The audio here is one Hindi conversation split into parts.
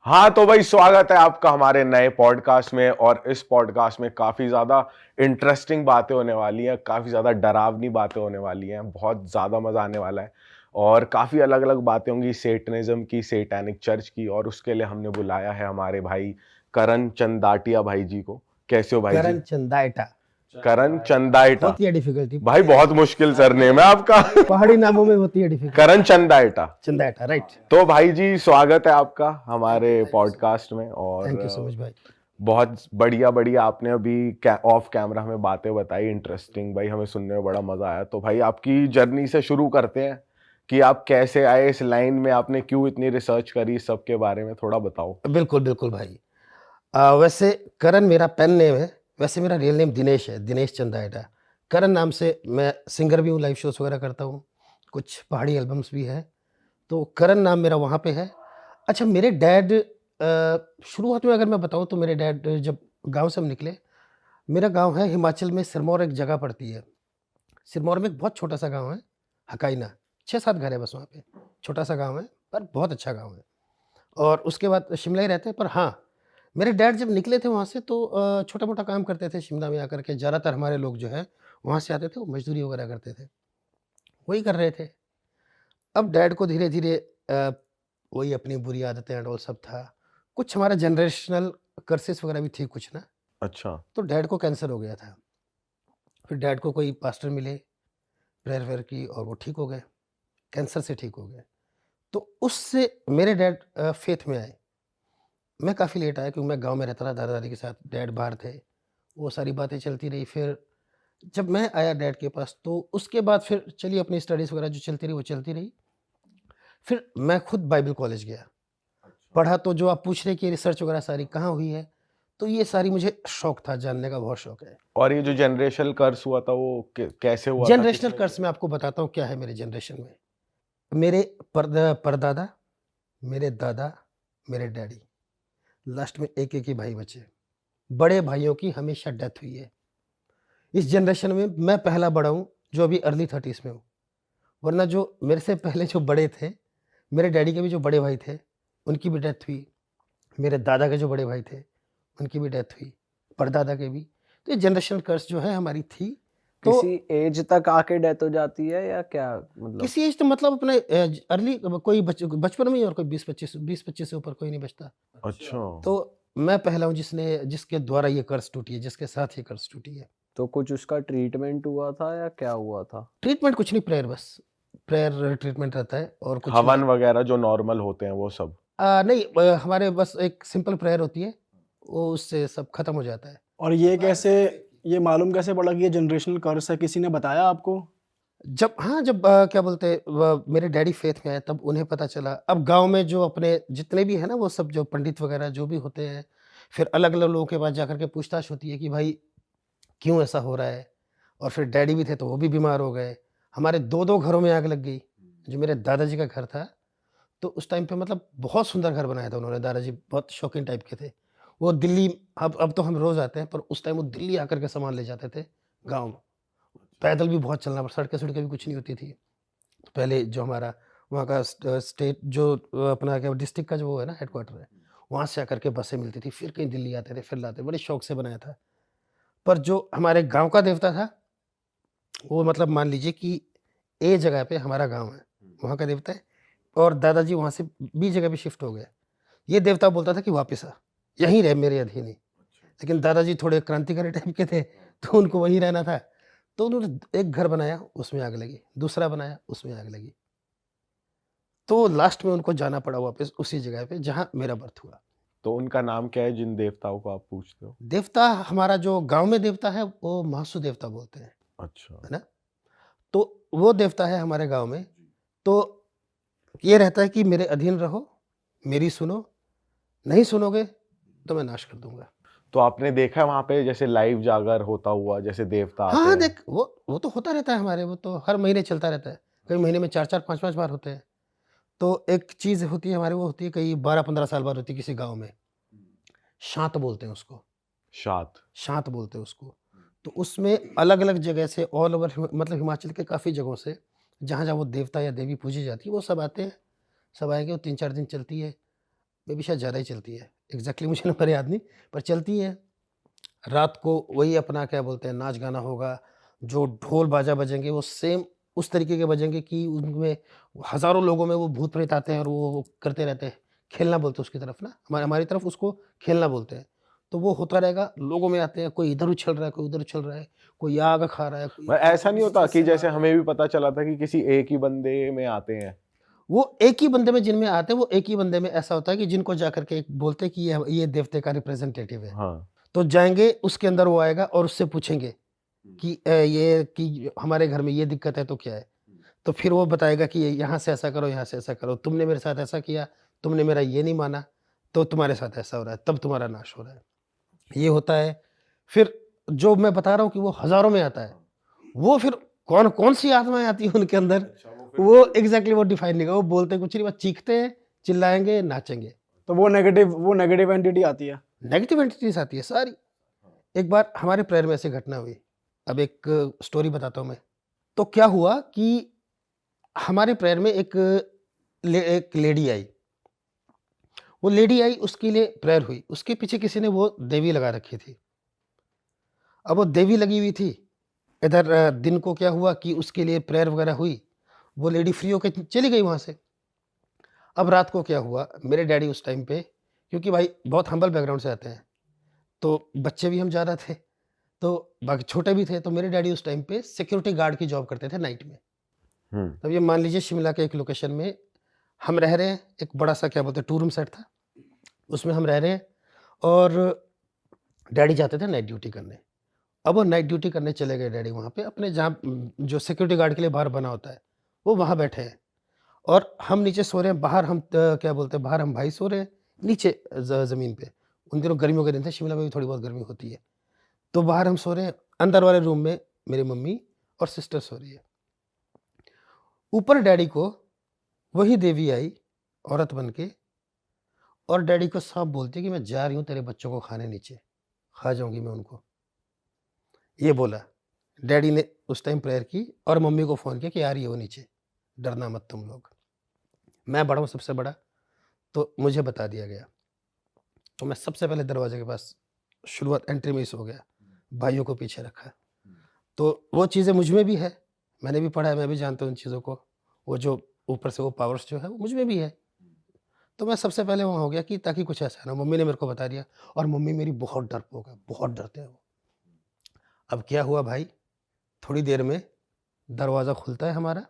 हाँ तो भाई स्वागत है आपका हमारे नए पॉडकास्ट में। और इस पॉडकास्ट में काफी ज्यादा इंटरेस्टिंग बातें होने वाली हैं, काफी ज्यादा डरावनी बातें होने वाली हैं, बहुत ज्यादा मजा आने वाला है। और काफी अलग अलग बातें होंगी सेटनिज्म की, सेटैनिक चर्च की। और उसके लिए हमने बुलाया है हमारे भाई करण चंदाटिया भाई जी को। कैसे हो भाई जी? करण चंदाएटा। करण चंदाइटा। होती है डिफिकल्टी भाई बहुत मुश्किल सरनेम है आपका। पहाड़ी नामों में होती है डिफिकल्टी। करण चंदाइटा। चंदाएटा, राइट। तो भाई जी स्वागत है आपका हमारे पॉडकास्ट में। और थैंक यू सो मच भाई। बहुत बढ़िया बढ़िया आपने अभी ऑफ कैमरा हमें बातें बताई, इंटरेस्टिंग भाई, हमें सुनने में बड़ा मजा आया। तो भाई आपकी जर्नी से शुरू करते हैं कि आप कैसे आए इस लाइन में, आपने क्यों इतनी रिसर्च करी, सबके बारे में थोड़ा बताओ। बिल्कुल बिल्कुल भाई। वैसे करण मेरा पेन नेम है, वैसे मेरा रियल नेम दिनेश है, दिनेश चंदाएटा। करण नाम से मैं सिंगर भी हूँ, लाइव शोज वगैरह करता हूँ, कुछ पहाड़ी एल्बम्स भी है। तो करण नाम मेरा वहाँ पे है। अच्छा, मेरे डैड, शुरुआत में अगर मैं बताऊँ तो मेरे डैड जब गांव से हम निकले, मेरा गांव है हिमाचल में, सिरमौर एक जगह पड़ती है। सिरमौर में एक बहुत छोटा सा गांव है, हकाइना। 6-7 घर है बस वहाँ पे। छोटा सा गांव है पर बहुत अच्छा गांव है। और उसके बाद शिमला ही रहते हैं। पर हाँ, मेरे डैड जब निकले थे वहाँ से तो छोटा मोटा काम करते थे शिमला में आकर के। ज़्यादातर हमारे लोग जो है वहाँ से आते थे, वो मजदूरी वगैरह करते थे, वही कर रहे थे। अब डैड को धीरे धीरे वही अपनी बुरी आदतें एंड ऑल सब था। कुछ हमारा जनरेशनल कर्सेस वगैरह भी थी कुछ ना। अच्छा। तो डैड को कैंसर हो गया था। फिर डैड को कोई पास्टर मिले, प्रेयर वेयर की, और वो ठीक हो गए, कैंसर से ठीक हो गए। तो उससे मेरे डैड फेथ में आए। मैं काफ़ी लेट आया क्योंकि मैं गाँव में रहता था दादा दादी के साथ, डैड बाहर थे। वो सारी बातें चलती रही। फिर जब मैं आया डैड के पास तो उसके बाद फिर चलिए अपनी स्टडीज़ वगैरह जो चलती रही वो चलती रही। फिर मैं खुद बाइबल कॉलेज गया, पढ़ा। तो जो आप पूछ रहे कि रिसर्च वगैरह सारी कहाँ हुई है, तो ये सारी मुझे शौक था, जानने का बहुत शौक है। और ये जो जनरेशनल कर्स हुआ था वो कैसे हुआ था, जनरेशनल किसने कर्स किया? मैं आपको बताता हूँ क्या है मेरे जनरेशन में। मेरे परदादा, मेरे दादा, मेरे डैडी, लास्ट में एक-एक ही भाई बचे। बड़े भाइयों की हमेशा डेथ हुई है। इस जनरेशन में मैं पहला बड़ा हूँ जो अभी अर्ली 30s में हूँ। वरना जो मेरे से पहले जो बड़े थे, मेरे डैडी के भी जो बड़े भाई थे, उनकी भी डेथ हुई। मेरे दादा के जो बड़े भाई थे, उनकी भी डेथ हुई, परदादा के भी। तो ये जनरेशनल कर्स जो है हमारी थी। तो किसी एज तक आके डेथ हो जाती है या क्या मतलब? किसी एज तो मतलब अपने अर्ली, कोई बचपन में ही, और कोई 20-25 से ऊपर कोई नहीं बचता। अच्छा। तो मैं पहला हूँ जिसके द्वारा ये कर्स टूटी है, जिसके साथ ये कर्स टूटी है। तो कुछ उसका ट्रीटमेंट हुआ था या क्या हुआ था? ट्रीटमेंट कुछ नहीं, प्रेयर बस। प्रेयर ट्रीटमेंट रहता है और कुछ नहीं। हवन वगैरह जो नॉर्मल होते हैं वो सब? नहीं, हमारे बस एक सिंपल प्रेयर होती है, वो उससे सब खत्म हो जाता है। और ये कैसे, ये मालूम कैसे पड़ा कि ये जनरेशनल कर्स है? किसी ने बताया आपको? जब क्या बोलते हैं, मेरे डैडी फेथ में आए तब उन्हें पता चला। अब गांव में जो अपने जितने भी है ना, वो सब जो पंडित वगैरह जो भी होते हैं, फिर अलग अलग लोगों के पास जाकर के पूछताछ होती है कि भाई क्यों ऐसा हो रहा है। और फिर डैडी भी थे तो वो भी बीमार हो गए। हमारे दो दो घरों में आग लग गई। जो मेरे दादाजी का घर था, तो उस टाइम पे मतलब बहुत सुंदर घर बनाया था उन्होंने। दादाजी बहुत शौकीन टाइप के थे। वो दिल्ली, अब तो हम रोज़ आते हैं, पर उस टाइम वो दिल्ली आकर के सामान ले जाते थे गाँव में। पैदल भी बहुत चलना पड़ता, सड़कें-सड़कें भी कुछ नहीं होती थी। तो पहले जो हमारा वहाँ का स्टेट जो अपना क्या डिस्ट्रिक्ट का जो वो है ना हेडक्वार्टर है, वहाँ से आकर के बसें मिलती थी, फिर कहीं दिल्ली आते थे, फिर लाते, बड़े शौक से बनाया था। पर जो हमारे गाँव का देवता था, वो मतलब मान लीजिए कि ए जगह पे हमारा गाँव है, वहाँ का देवता है, और दादाजी वहाँ से बी जगह पे शिफ्ट हो गए। ये देवता बोलता था कि वापस आ, यहीं रह मेरे अधीन ही। लेकिन दादाजी थोड़े क्रांतिकारी टाइप के थे, तो उनको वहीं रहना था। तो उन्होंने एक घर बनाया, उसमें आग लगी, दूसरा बनाया, उसमें आग लगी। तो लास्ट में उनको जाना पड़ा वापस उसी जगह पे जहाँ मेरा बर्थ हुआ। तो उनका नाम क्या है जिन देवताओं को आप पूछते हो? देवता हमारा जो गाँव में देवता है वो महासु देवता बोलते हैं, अच्छा। है ना? तो वो देवता है हमारे गाँव में। तो ये रहता है कि मेरे अधीन रहो, मेरी सुनो, नहीं सुनोगे तो मैं नाश कर दूँगा। तो आपने देखा है वहां पे जैसे लाइव जागर होता हुआ, जैसे देवता हाँ, आते हाँ, हैं? देख वो तो होता रहता है हमारे, वो तो हर महीने चलता रहता है। कई महीने में 4-4 5-5 बार होते हैं। तो एक चीज़ होती है हमारे, वो होती है कई 12-15 साल बाद होती है किसी गाँव में। शांत बोलते हैं उसको, शात। शांत बोलते हैं उसको। तो उसमें अलग-अलग जगह से ऑल ओवर मतलब हिमाचल के काफ़ी जगहों से, जहाँ-जहाँ वो देवता या देवी पूजी जाती है, वो सब आते हैं। सब आएँगे, वो 3-4 दिन चलती है। मे भी शायद ज़्यादा ही चलती है, एग्जैक्टली मुझे नंबर याद नहीं, पर चलती है। रात को वही अपना क्या बोलते हैं नाच गाना होगा, जो ढोल बाजा बजेंगे वो सेम उस तरीके के बजेंगे कि उनमें हज़ारों लोगों में वो भूत प्रेत आते हैं और वो करते रहते हैं। खेलना बोलते हैं उसकी तरफ ना, हमारी हमारी तरफ उसको खेलना बोलते हैं। तो वो होता रहेगा, लोगों में आते हैं, कोई इधर उछल रहा है, कोई उधर उछल रहा है, कोई आग खा रहा है, कोई पर ऐसा नहीं किसी होता चीज़ कि से जैसे मार रहा है। हमें भी पता चला था कि किसी एक ही बंदे में आते हैं? वो एक ही बंदे में जिनमें आते हैं, वो एक ही बंदे में ऐसा होता है कि जिनको जाकर के बोलते हैं कि ये देवते का रिप्रेजेंटेटिव है। हाँ। तो जाएँगे, उसके अंदर वो आएगा और उससे पूछेंगे कि ये कि हमारे घर में ये दिक्कत है तो क्या है? तो फिर वो बताएगा कि यहाँ से ऐसा करो, यहाँ से ऐसा करो, तुमने मेरे साथ ऐसा किया, तुमने मेरा ये नहीं माना, तो तुम्हारे साथ ऐसा हो रहा है, तब तुम्हारा नाश हो रहा है। ये होता है। फिर जो मैं बता रहा हूँ कि वो हज़ारों में आता है, वो फिर कौन-कौन सी आत्माएँ आती हैं उनके अंदर, वो एग्ज़ैक्टली वो डिफाइन नहीं, वो बोलते कुछ नहीं, बस चीखते हैं, चिल्लाएँगे, नाचेंगे। तो वो नेगेटिव एंटिटी आती है। नेगेटिव एंटिटीज़ आती है सारी। एक बार हमारे प्रेयर में ऐसी घटना हुई। अब एक स्टोरी बताता हूँ मैं। तो क्या हुआ कि हमारे प्रेयर में एक लेडी आई। वो लेडी आई, उसके लिए प्रेयर हुई। उसके पीछे किसी ने वो देवी लगा रखी थी। अब वो देवी लगी हुई थी। इधर दिन को क्या हुआ कि उसके लिए प्रेयर वगैरह हुई। वो लेडी फ्री होके चली गई वहाँ से। अब रात को क्या हुआ, मेरे डैडी उस टाइम पे, क्योंकि भाई बहुत हम्बल बैकग्राउंड से आते हैं, तो बच्चे भी हम ज़्यादा थे, तो बाकी छोटे भी थे, तो मेरे डैडी उस टाइम पे सिक्योरिटी गार्ड की जॉब करते थे नाइट में। हम्म। तब ये मान लीजिए शिमला के एक लोकेशन में हम रह रहे हैं, एक बड़ा-सा क्या बोलते हैं 2 रूम सेट था, उसमें हम रह रहे हैं और डैडी जाते थे नाइट ड्यूटी करने। अब वो नाइट ड्यूटी करने चले गए डैडी वहाँ पे अपने जहाँ जो सिक्योरिटी गार्ड के लिए बाहर बना होता है, वो वहाँ बैठे हैं और हम नीचे सो रहे हैं, बाहर हम क्या बोलते हैं बाहर हम भाई सो रहे हैं, नीचे ज़मीन पे। उन दिनों गर्मियों के दिन थे, शिमला में भी थोड़ी बहुत गर्मी होती है। तो बाहर हम सो रहे हैं, अंदर वाले रूम में मेरी मम्मी और सिस्टर सो रही है। ऊपर डैडी को वही देवी आई, औरत बन के, और डैडी को साफ बोलती है कि मैं जा रही हूँ तेरे बच्चों को खाने नीचे, खा जाऊँगी मैं उनको। ये बोला। डैडी ने उस टाइम प्रेयर की और मम्मी को फ़ोन किया कि आ रही है वो नीचे, डरना मत तुम लोग। मैं बड़ा हूँ सबसे बड़ा, तो मुझे बता दिया गया। तो मैं सबसे पहले दरवाजे के पास शुरुआत एंट्री में ही सो गया, भाइयों को पीछे रखा। तो वो चीज़ें मुझ में भी है, मैंने भी पढ़ा है, मैं भी जानता हूँ उन चीज़ों को। वो जो ऊपर से वो पावर्स जो है वो मुझ में भी है। तो मैं सबसे पहले वहाँ हो गया कि ताकि कुछ ऐसा ना, मम्मी ने मेरे को बता दिया और मम्मी मेरी बहुत डरपोक है, बहुत डरते हैं वो। अब क्या हुआ भाई, थोड़ी देर में दरवाज़ा खुलता है हमारा,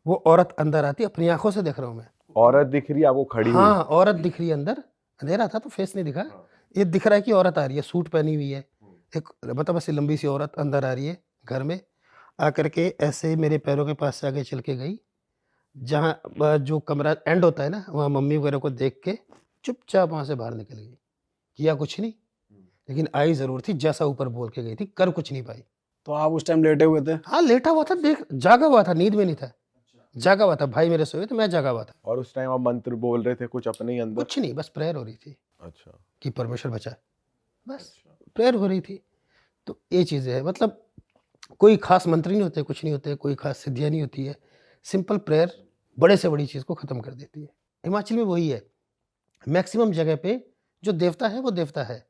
वो औरत अंदर आती है, अपनी आँखों से देख रहा हूँ मैं। औरत दिख रही है आपको खड़ी हुई? हाँ, औरत दिख रही है अंदर, अंधेरा था तो फेस नहीं दिखा। ये दिख रहा है कि औरत आ रही है, सूट पहनी हुई है, एक मतलब ऐसी लंबी सी औरत अंदर आ रही है घर में, आकर के ऐसे मेरे पैरों के पास से आगे चल के गई, जहाँ जो कमरा एंड होता है ना, वहाँ मम्मी वगैरह को देख के चुपचाप वहाँ से बाहर निकल गई। किया कुछ नहीं, लेकिन आई ज़रूर थी, जैसा ऊपर बोल के गई थी, कर कुछ नहीं पाई। तो आप उस टाइम लेटे हुए थे। हाँ, लेटा हुआ था, जागा हुआ था, नींद में नहीं था, जागा हुआ था। भाई मेरे सोए थे, मैं जागा हुआ था। और उस टाइम आप मंत्र बोल रहे थे कुछ अपने ही अंदर? कुछ नहीं, बस प्रेयर हो रही थी अच्छा। कि परमेश्वर बचाए, बस प्रेयर हो रही थी। तो ये चीज़ें हैं, मतलब कोई खास मंत्र नहीं होते, कुछ नहीं होते, कोई खास सिद्धियाँ नहीं होती है। सिंपल प्रेयर बड़े से बड़ी चीज़ को ख़त्म कर देती है। हिमाचल में वही है, मैक्सिमम जगह पे जो देवता है वो देवता है,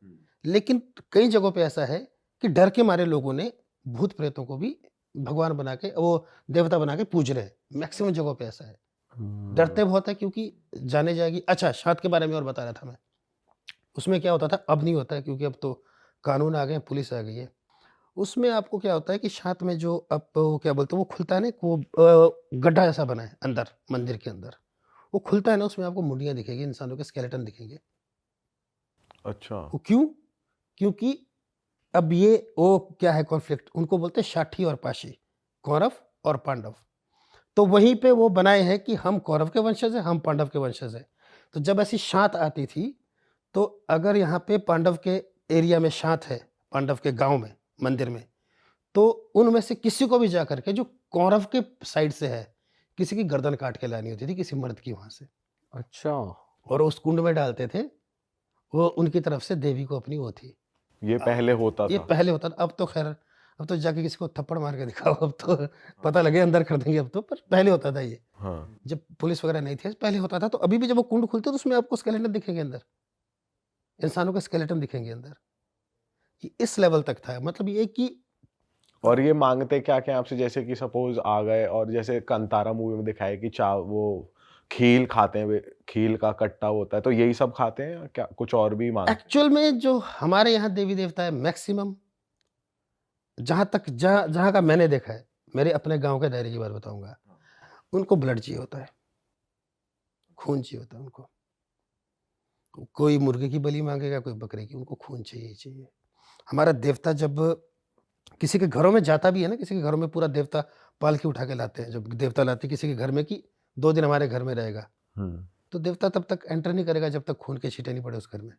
लेकिन कई जगहों पे ऐसा है कि डर के मारे लोगों ने भूत प्रेतों को भी भगवान बना के, वो देवता बना के पूज रहे हैं। मैक्सिमम जगहों पे ऐसा है। डरते बहुत है क्योंकि जाने जाएगी। अच्छा, शांत के बारे में और बता रहा था मैं। उसमें क्या होता था, अब नहीं होता है क्योंकि अब तो कानून आ गए हैं, पुलिस आ गई है। उसमें आपको क्या होता है कि साथ में जो अब वो क्या बोलते हैं, वो खुलता है ना, वो गड्ढा जैसा बना है अंदर, मंदिर के अंदर। वो खुलता है ना, उसमें आपको मुंडियाँ दिखेंगी, इंसानों के स्केलेटन दिखेंगे। अच्छा। वो क्यों? क्योंकि अब ये वो क्या है कॉन्फ्लिक्ट, उनको बोलते हैं साठी और पाशी, कौरव और पांडव। तो वहीं पे वो बनाए हैं कि हम कौरव के वंशज हैं, हम पांडव के वंशज हैं। तो जब ऐसी शांत आती थी, तो अगर यहाँ पे पांडव के एरिया में शांत है, पांडव के गाँव में, मंदिर में, तो उनमें से किसी को भी जा करके जो कौरव के साइड से है, किसी की गर्दन काट के लानी होती थी, किसी मर्द की वहाँ से, अच्छा। और उस कुंड में डालते थे। वो उनकी तरफ से देवी को अपनी वो थी। ये पहले होता ये था? पहले होता था, अब तो खैर अब तो जाके किसी को थप्पड़ मार के दिखाओ, अब तो पता लगे अंदर कर देंगे अब तो, पर पहले होता था ये। हाँ। जब पुलिस वगैरह नहीं थी पहले होता था, तो अभी भी जब वो कुंड खुलते तो उसमें आपको स्केलेटन दिखेंगे अंदर, इंसानों के स्केलेटन दिखेंगे अंदर। ये इस लेवल तक था, मतलब ये कि और ये मांगते क्या क्या आपसे, जैसे कि सपोज आ गए और जैसे कंतारा मूवी में दिखाया कि वो खील खाते हैं, खील का कट्टा होता है, तो यही सब खाते हैं या क्या कुछ और भी मांगते हैं? एक्चुअल में जो हमारे यहाँ देवी देवता है मैक्सिमम, जहाँ का मैंने देखा है, मेरे अपने गांव के दायरे की बात बताऊंगा, उनको ब्लड चाहिए होता है, खून चाहिए होता है उनको। कोई मुर्गे की बलि मांगेगा, कोई बकरे की, उनको खून चाहिए ही चाहिए। हमारा देवता जब किसी के घरों में जाता भी है ना, किसी के घरों में पूरा देवता पालकी उठा के लाते हैं, जब देवता लाते हैं किसी के घर में कि 2 दिन हमारे घर में रहेगा, तो देवता तब तक एंटर नहीं करेगा जब तक खून के छींटे नहीं पड़े उस घर में।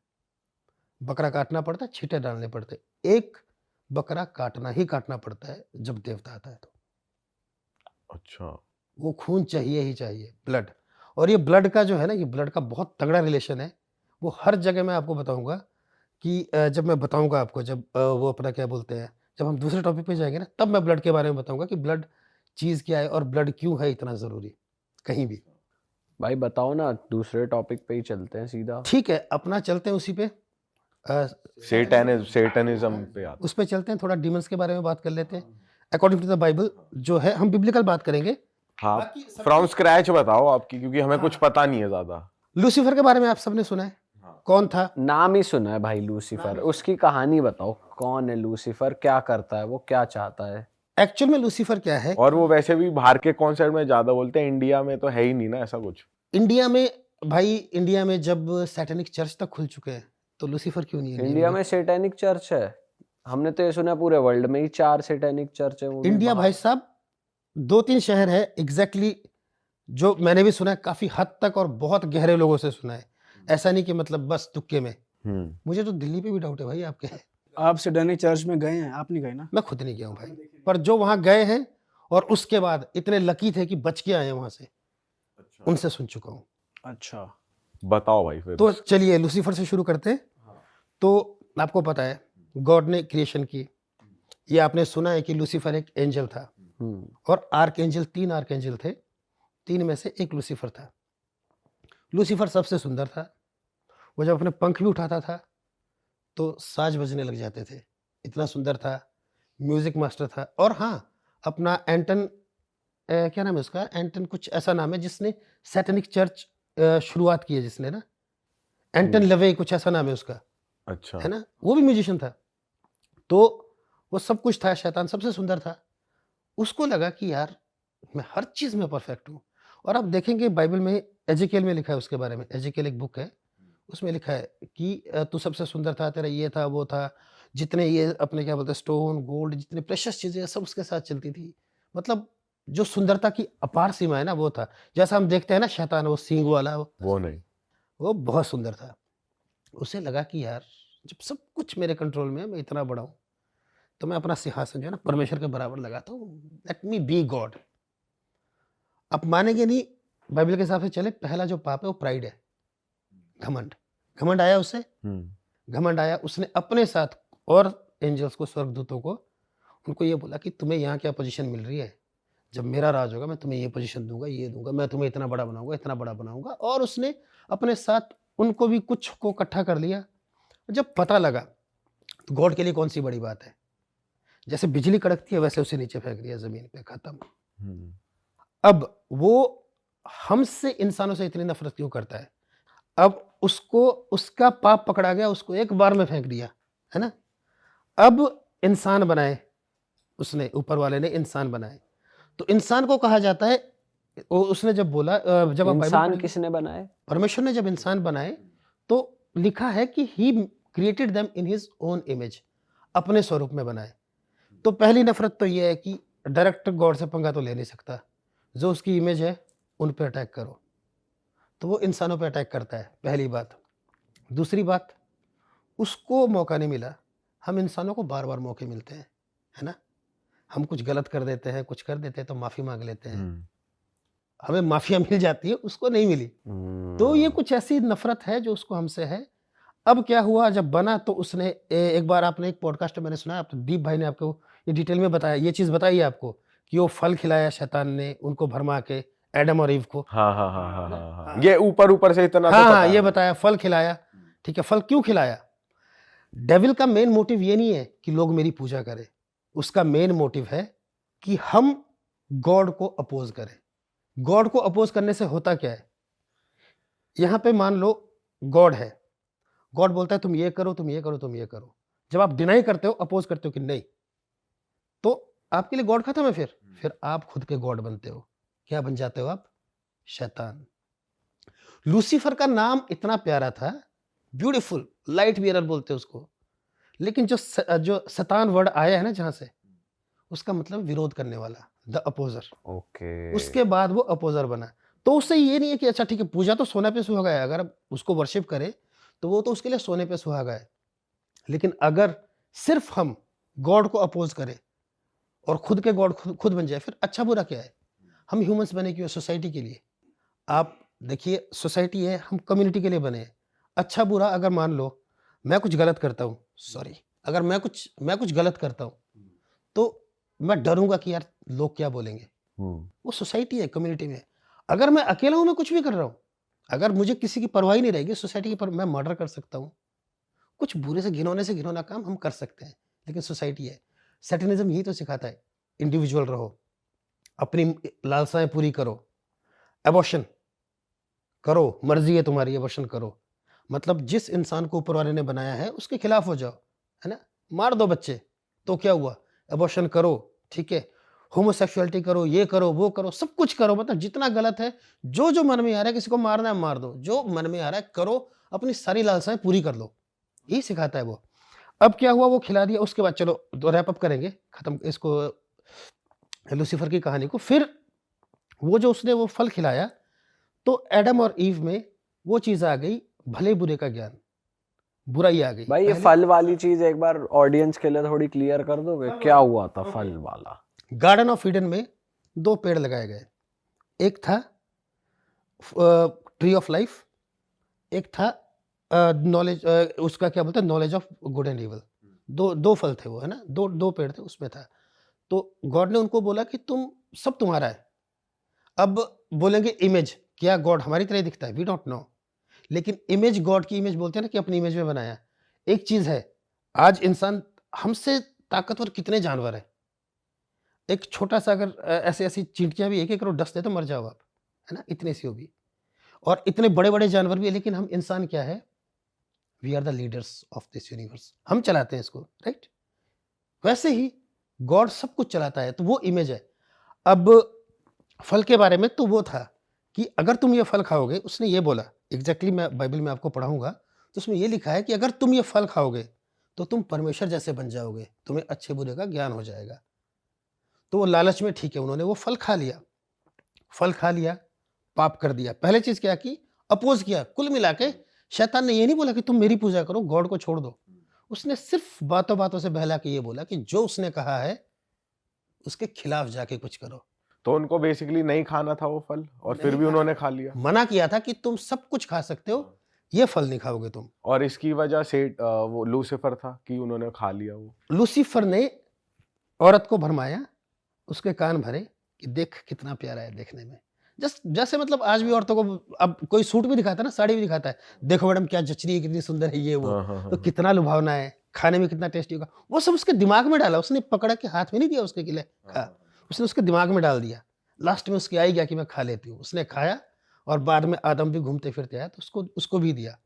बकरा काटना पड़ता है, छींटे डालने पड़ते, एक बकरा काटना ही काटना पड़ता है जब देवता आता है तो। अच्छा। वो खून चाहिए ही चाहिए, ब्लड। और ये ब्लड का जो है ना, ये ब्लड का बहुत तगड़ा रिलेशन है। वो हर जगह मैं आपको बताऊंगा कि जब मैं बताऊंगा आपको, जब वो अपना क्या बोलते हैं, जब हम दूसरे टॉपिक पे जाएंगे ना, तब मैं ब्लड के बारे में बताऊंगा कि ब्लड चीज़ क्या है और ब्लड क्यों है इतना ज़रूरी कहीं भी। भाई बताओ ना, दूसरे टॉपिक पे ही चलते हैं सीधा। ठीक है, अपना चलते हैं उसी पे, सेटनिज्म पे आते उस पे चलते हैं, थोड़ा डीमंस के बारे में बात कर लेते हैं अकॉर्डिंग टू द बाइबल जो है। हम बिब्लिकल बात करेंगे। हैं। हाँ, बाकी सब- फ्रॉम स्क्रैच बताओ आपकी, क्योंकि हमें कुछ हाँ। पता नहीं है ज्यादा। लूसीफर के बारे में आप सबने सुना है, कौन था? नाम ही सुना है भाई लूसीफर, उसकी कहानी बताओ, कौन है लूसीफर, क्या करता है वो, क्या चाहता है? एक्चुअल में लूसीफर क्या है? और वो वैसे भी बाहर के कॉन्सर्ट में ज्यादा बोलते हैं, इंडिया में तो है ही नहीं ना ऐसा कुछ। इंडिया में भाई, इंडिया में जब सैटेनिक चर्च तक खुल चुके हैं तो लूसीफर क्यों नहीं है इंडिया में सैटेनिक चर्च है? हमने तो ये सुना है पूरे वर्ल्ड में ही 4 सैटेनिक चर्च है। वो भी इंडिया बाहर। भाई साहब 2-3 शहर है एग्जैक्टली, जो मैंने भी सुना है काफी हद तक और बहुत गहरे लोगों से सुना है, ऐसा नहीं कि मतलब बस तुक्के में। मुझे तो दिल्ली पे भी डाउट है भाई आपके। आप सैटेनिक चर्च में गए हैं? आप नहीं गए ना? मैं खुद नहीं गया हूँ भाई, पर जो वहां गए हैं और उसके बाद इतने लकी थे कि बच के आए हैं वहां से, उनसे सुन चुका हूँ। अच्छा, बताओ भाई फिर। तो चलिए लूसीफर से शुरू करते हैं। तो आपको पता है गॉड ने क्रिएशन की, ये आपने सुना है कि लूसीफर एक एंजल था और आर्क एंजल, 3 आर्क एंजल थे, 3 में से एक लूसीफर था। लूसीफर सबसे सुंदर था। वो जब अपने पंख भी उठाता था तो साज बजने लग जाते थे, इतना सुंदर था, म्यूजिक मास्टर था। और हाँ, अपना एंटन, क्या नाम है उसका, एंटन कुछ ऐसा नाम है, जिसने सैटेनिक चर्च शुरुआत की है, जिसने ना, एंटन लवे कुछ ऐसा नाम है उसका, अच्छा। है ना, वो भी म्यूजिशियन था। तो वो सब कुछ था, शैतान सबसे सुंदर था। उसको लगा कि यार मैं हर चीज में परफेक्ट हूँ। और आप देखेंगे बाइबल में एजेकिएल में लिखा है उसके बारे में, एजेकिएल एक बुक है, उसमें लिखा है कि तू सबसे सुंदर था, तेरा ये था वो था, जितने ये अपने क्या बोलते हैं स्टोन गोल्ड, जितने प्रेशियस चीजें सब उसके साथ चलती थी। मतलब जो सुंदरता की अपार सीमा है ना, वो था। जैसा हम देखते हैं ना शैतान, वो सींग वाला, वो नहीं। वो बहुत सुंदर था। उसे लगा कि यार जब सब कुछ मेरे कंट्रोल में है, मैं इतना बड़ा हूँ, तो मैं अपना सिंहासन जो है ना परमेश्वर के बराबर लगाता हूँ, लेट मी बी गॉड। आप मानेंगे नहीं, बाइबल के हिसाब से चले, पहला जो पाप है वो प्राइड है, घमंड। घमंड आया उससे, घमंड आया, उसने अपने साथ और एंजल्स को, स्वर्गदूतों को, उनको ये बोला कि तुम्हें यहाँ क्या पोजीशन मिल रही है, जब मेरा राज होगा मैं तुम्हें ये पोजीशन दूंगा, ये दूंगा, मैं तुम्हें इतना बड़ा बनाऊंगा, इतना बड़ा बनाऊंगा। और उसने अपने साथ उनको भी कुछ को इकट्ठा कर लिया। जब पता लगा तो गॉड के लिए कौन सी बड़ी बात है, जैसे बिजली कड़कती है वैसे उसे नीचे फेंक दिया जमीन पे, खत्म। अब वो हमसे, इंसानों से इतनी नफरत क्यों करता है? अब उसको उसका पाप पकड़ा गया, उसको एक बार में फेंक दिया, है ना। अब इंसान बनाए उसने, ऊपर वाले ने इंसान बनाए, तो इंसान को कहा जाता है, उसने जब बोला, जब आप इंसान किसने बनाए? परमेश्वर ने जब इंसान बनाए तो लिखा है कि he created them in his own image, अपने स्वरूप में बनाए। तो पहली नफरत तो यह है कि डायरेक्ट गॉड से पंगा तो ले नहीं सकता, जो उसकी इमेज है उन पर अटैक करो। तो वो इंसानों पर अटैक करता है, पहली बात। दूसरी बात, उसको मौका नहीं मिला। हम इंसानों को बार बार मौके मिलते हैं, है ना। हम कुछ गलत कर देते हैं, कुछ कर देते हैं तो माफी मांग लेते हैं, हमें माफिया मिल जाती है, उसको नहीं मिली। तो ये कुछ ऐसी नफरत है जो उसको हमसे है। अब क्या हुआ, जब बना तो उसने एक बार, आपने एक पॉडकास्ट में मैंने सुना, आप दीप भाई ने आपको ये डिटेल में बताया, ये चीज़ बताई है आपको कि वो फल खिलाया शैतान ने उनको भरमा के, एडम और ईव को। हाँ हाँ हाँ हाँ हाँ हाँ, ये ऊपर ऊपर से इतना तो हाँ पता हाँ, ये है। बताया फल खिलाया, ठीक है। फल क्यों खिलाया? डेविल का मेन मोटिव ये नहीं है कि लोग मेरी पूजा करें, उसका मेन मोटिव है कि हम गॉड को अपोज करें। गॉड को अपोज करने से होता क्या है? यहाँ पे मान लो गॉड है, गॉड बोलता है तुम ये करो, तुम ये करो, तुम ये करो। जब आप डिनाई करते हो, अपोज करते हो कि नहीं, तो आपके लिए गॉड खत्म है। फिर आप खुद के गॉड बनते हो। क्या बन जाते हो आप? शैतान। लूसीफर का नाम इतना प्यारा था, ब्यूटीफुल, लाइट बियरर बोलते हैं उसको, लेकिन जो शैतान वर्ड आया है ना जहां से, उसका मतलब विरोध करने वाला, द अपोजर। ओके। उसके बाद वो अपोजर बना। तो उससे ये नहीं है कि अच्छा ठीक है, पूजा तो सोने पे सुहागा है, अगर आप उसको वर्शिप करें तो वो तो उसके लिए सोने पे सुहागा है। लेकिन अगर सिर्फ हम गॉड को अपोज करें और खुद के गॉड खुद बन जाए, फिर अच्छा बुरा क्या है? हम ह्यूमंस बने क्यों? सोसाइटी के लिए। आप देखिए, सोसाइटी है, हम कम्युनिटी के लिए बने हैं। अच्छा बुरा अगर मान लो मैं कुछ गलत करता हूँ, सॉरी, अगर मैं कुछ गलत करता हूँ, तो मैं डरूंगा कि यार लोग क्या बोलेंगे। वो सोसाइटी है, कम्युनिटी में। अगर मैं अकेला हूं, मैं कुछ भी कर रहा हूं, अगर मुझे किसी की परवाही नहीं रहेगी सोसाइटी की, पर मैं मर्डर कर सकता हूं, कुछ बुरे से घिनौना काम हम कर सकते हैं। लेकिन सोसाइटी है, सैटेनिज्म यही तो सिखाता है, इंडिविजुअल रहो, अपनी लालसाएं पूरी करो, एबॉर्शन करो, मर्जी है तुम्हारी, एबॉर्शन करो। मतलब जिस इंसान को ऊपर वाले ने बनाया है उसके खिलाफ हो जाओ, है ना। मार दो बच्चे तो क्या हुआ? एबॉर्शन करो, ठीक है। होमोसेक्सुअलिटी करो, ये करो, वो करो, सब कुछ करो, मतलब जितना गलत है, जो मन में आ रहा है, किसी को मारना है मार दो, जो मन में आ रहा है करो, अपनी सारी लालसाएं पूरी कर लो, यही सिखाता है वो। अब क्या हुआ? वो खिला दिया, उसके बाद चलो तो रैप अप करेंगे, खत्म इसको, लूसीफर की कहानी को। फिर वो जो उसने वो फल खिलाया, तो एडम और ईव में वो चीज आ गई, भले बुरे का ज्ञान, बुराई आ गई। भाई ये पहले फल वाली चीज एक बार ऑडियंस के लिए थोड़ी क्लियर कर दोगे, क्या हुआ था फल वाला? गार्डन ऑफ ईडन में 2 पेड़ लगाए गए, एक था ट्री ऑफ लाइफ, एक था नॉलेज, उसका क्या बोलते हैं, knowledge of good and evil. दो फल थे वो, है ना, दो पेड़ थे, उसमें था। तो गॉड ने उनको बोला कि तुम सब तुम्हारा है। अब बोलेंगे इमेज, क्या गॉड हमारी तरह दिखता है? We don't know. लेकिन इमेज, गॉड की इमेज बोलते हैं ना कि अपनी इमेज में बनाया। एक चीज है, आज इंसान हमसे ताकतवर कितने जानवर है, एक छोटा सा अगर ऐसे ऐसी चींटियां भी 1-1 करोड़ 10 दे तो मर जाओ आप, है ना, इतने सी होगी। और इतने बड़े बड़े जानवर भी है, लेकिन हम इंसान क्या है? We are the leaders of this universe, हम चलाते हैं इसको, राइट। वैसे ही गॉड सब कुछ चलाता है, तो वो इमेज है। अब फल के बारे में तो वो था कि अगर तुम ये फल खाओगे, उसने ये बोला एग्जैक्टली, मैं बाइबल में आपको पढ़ाऊंगा, तो उसमें ये लिखा है कि अगर तुम ये फल खाओगे तो तुम परमेश्वर जैसे बन जाओगे, तुम्हें अच्छे बुरे का ज्ञान हो जाएगा। तो वो लालच में, ठीक है, उन्होंने वो फल खा लिया, पाप कर दिया। पहले चीज क्या की? अपोज किया। कुल मिला के शैतान ने ये नहीं बोला कि तुम मेरी पूजा करो, गॉड को छोड़ दो। उसने सिर्फ बातों बातों से बहला के ये बोला कि जो उसने कहा है उसके खिलाफ जाके कुछ करो। तो उनको बेसिकली नहीं खाना था वो फल, और फिर भी उन्होंने खा लिया। मना किया था कि तुम सब कुछ खा सकते हो, ये फल नहीं खाओगे तुम। और इसकी वजह से वो लूसीफर था कि उन्होंने खा लिया वो। लूसीफर ने औरत को भरमाया, उसके कान भरे कि देख कितना प्यारा है देखने में। जैसे मतलब आज भी औरतों को अब कोई सूट भी दिखाता है ना, साड़ी भी दिखाता है, देखो मैडम क्या जच रही है, कितनी सुंदर है, ये वो, तो कितना लुभावना है, खाने में कितना टेस्टी होगा, वो सब उसके दिमाग में डाला। उसने पकड़ा के हाथ में नहीं दिया उसके लिए खा, उसने उसके दिमाग में डाल दिया। लास्ट में उसकी आई गया कि मैं खा लेती हूँ, उसने खाया, और बाद में आदम भी घूमते फिरते आया तो उसको भी दिया।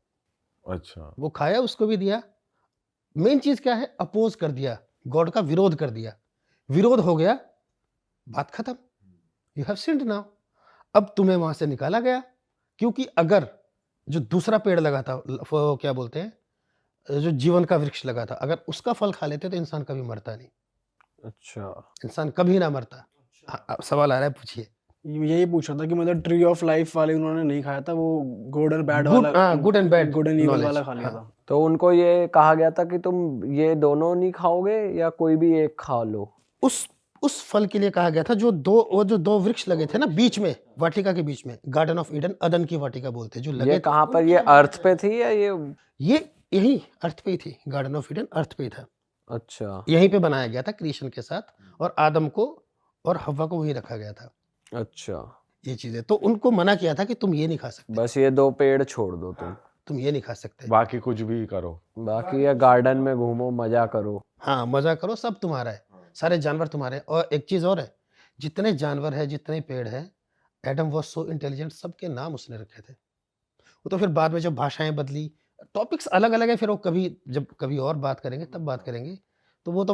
अच्छा, वो खाया, उसको भी दिया। मेन चीज क्या है? अपोज कर दिया, गॉड का विरोध कर दिया, विरोध हो गया, बात खत्म, यू हैव सिन्ड नाउ। अब तुम्हें वहां से निकाला गया, क्योंकि अगर जो दूसरा पेड़ लगा था, वो क्या बोलते हैं, जो जीवन का वृक्ष लगा था, अगर उसका फल खा लेते तो इंसान कभी मरता नहीं। अच्छा, इंसान कभी ना मरता। अब सवाल आ रहा है, पूछिए। यही पूछ रहा था कि मतलब ट्री ऑफ लाइफ वाले उन्होंने नहीं खाया था, वो गुड और बैड वाला, good and bad, good and evil वाला खा लिया था। तो उनको ये कहा गया था कि तुम ये दोनों नहीं खाओगे या कोई भी एक खा लो? उस फल के लिए कहा गया था, जो दो वृक्ष लगे थे ना बीच में, वाटिका के बीच में, गार्डन ऑफ ईडन, अदन की वाटिका बोलते हैं, जो लगे ये थे। कहाँ पर, ये अर्थ पे थी या ये? ये यही अर्थ पे ही थी, गार्डन ऑफ ईडन अर्थ पे ही था। अच्छा यहीं पे बनाया गया था क्रिएशन के साथ, और आदम को और हव्वा को वहीं रखा गया था। अच्छा, ये चीजें तो उनको मना किया था कि तुम ये नहीं खा सकते, बस ये 2 पेड़ छोड़ दो तुम ये नहीं खा सकते। बाकी कुछ भी करो। बाकी ये गार्डन में घूमो, मजा करो। हाँ, मजा करो, सब तुम्हारा है, सारे जानवर तुम्हारे हैं। और एक चीज और है, जितने जानवर है, जितने पेड़ है, एडम वॉज सो इंटेलिजेंट, सबके नाम उसने रखे थे। वो तो फिर बाद में जब भाषाएं बदली, टॉपिक्स अलग अलग है, फिर वो कभी जब कभी और बात करेंगे तब बात करेंगे। तो वो तो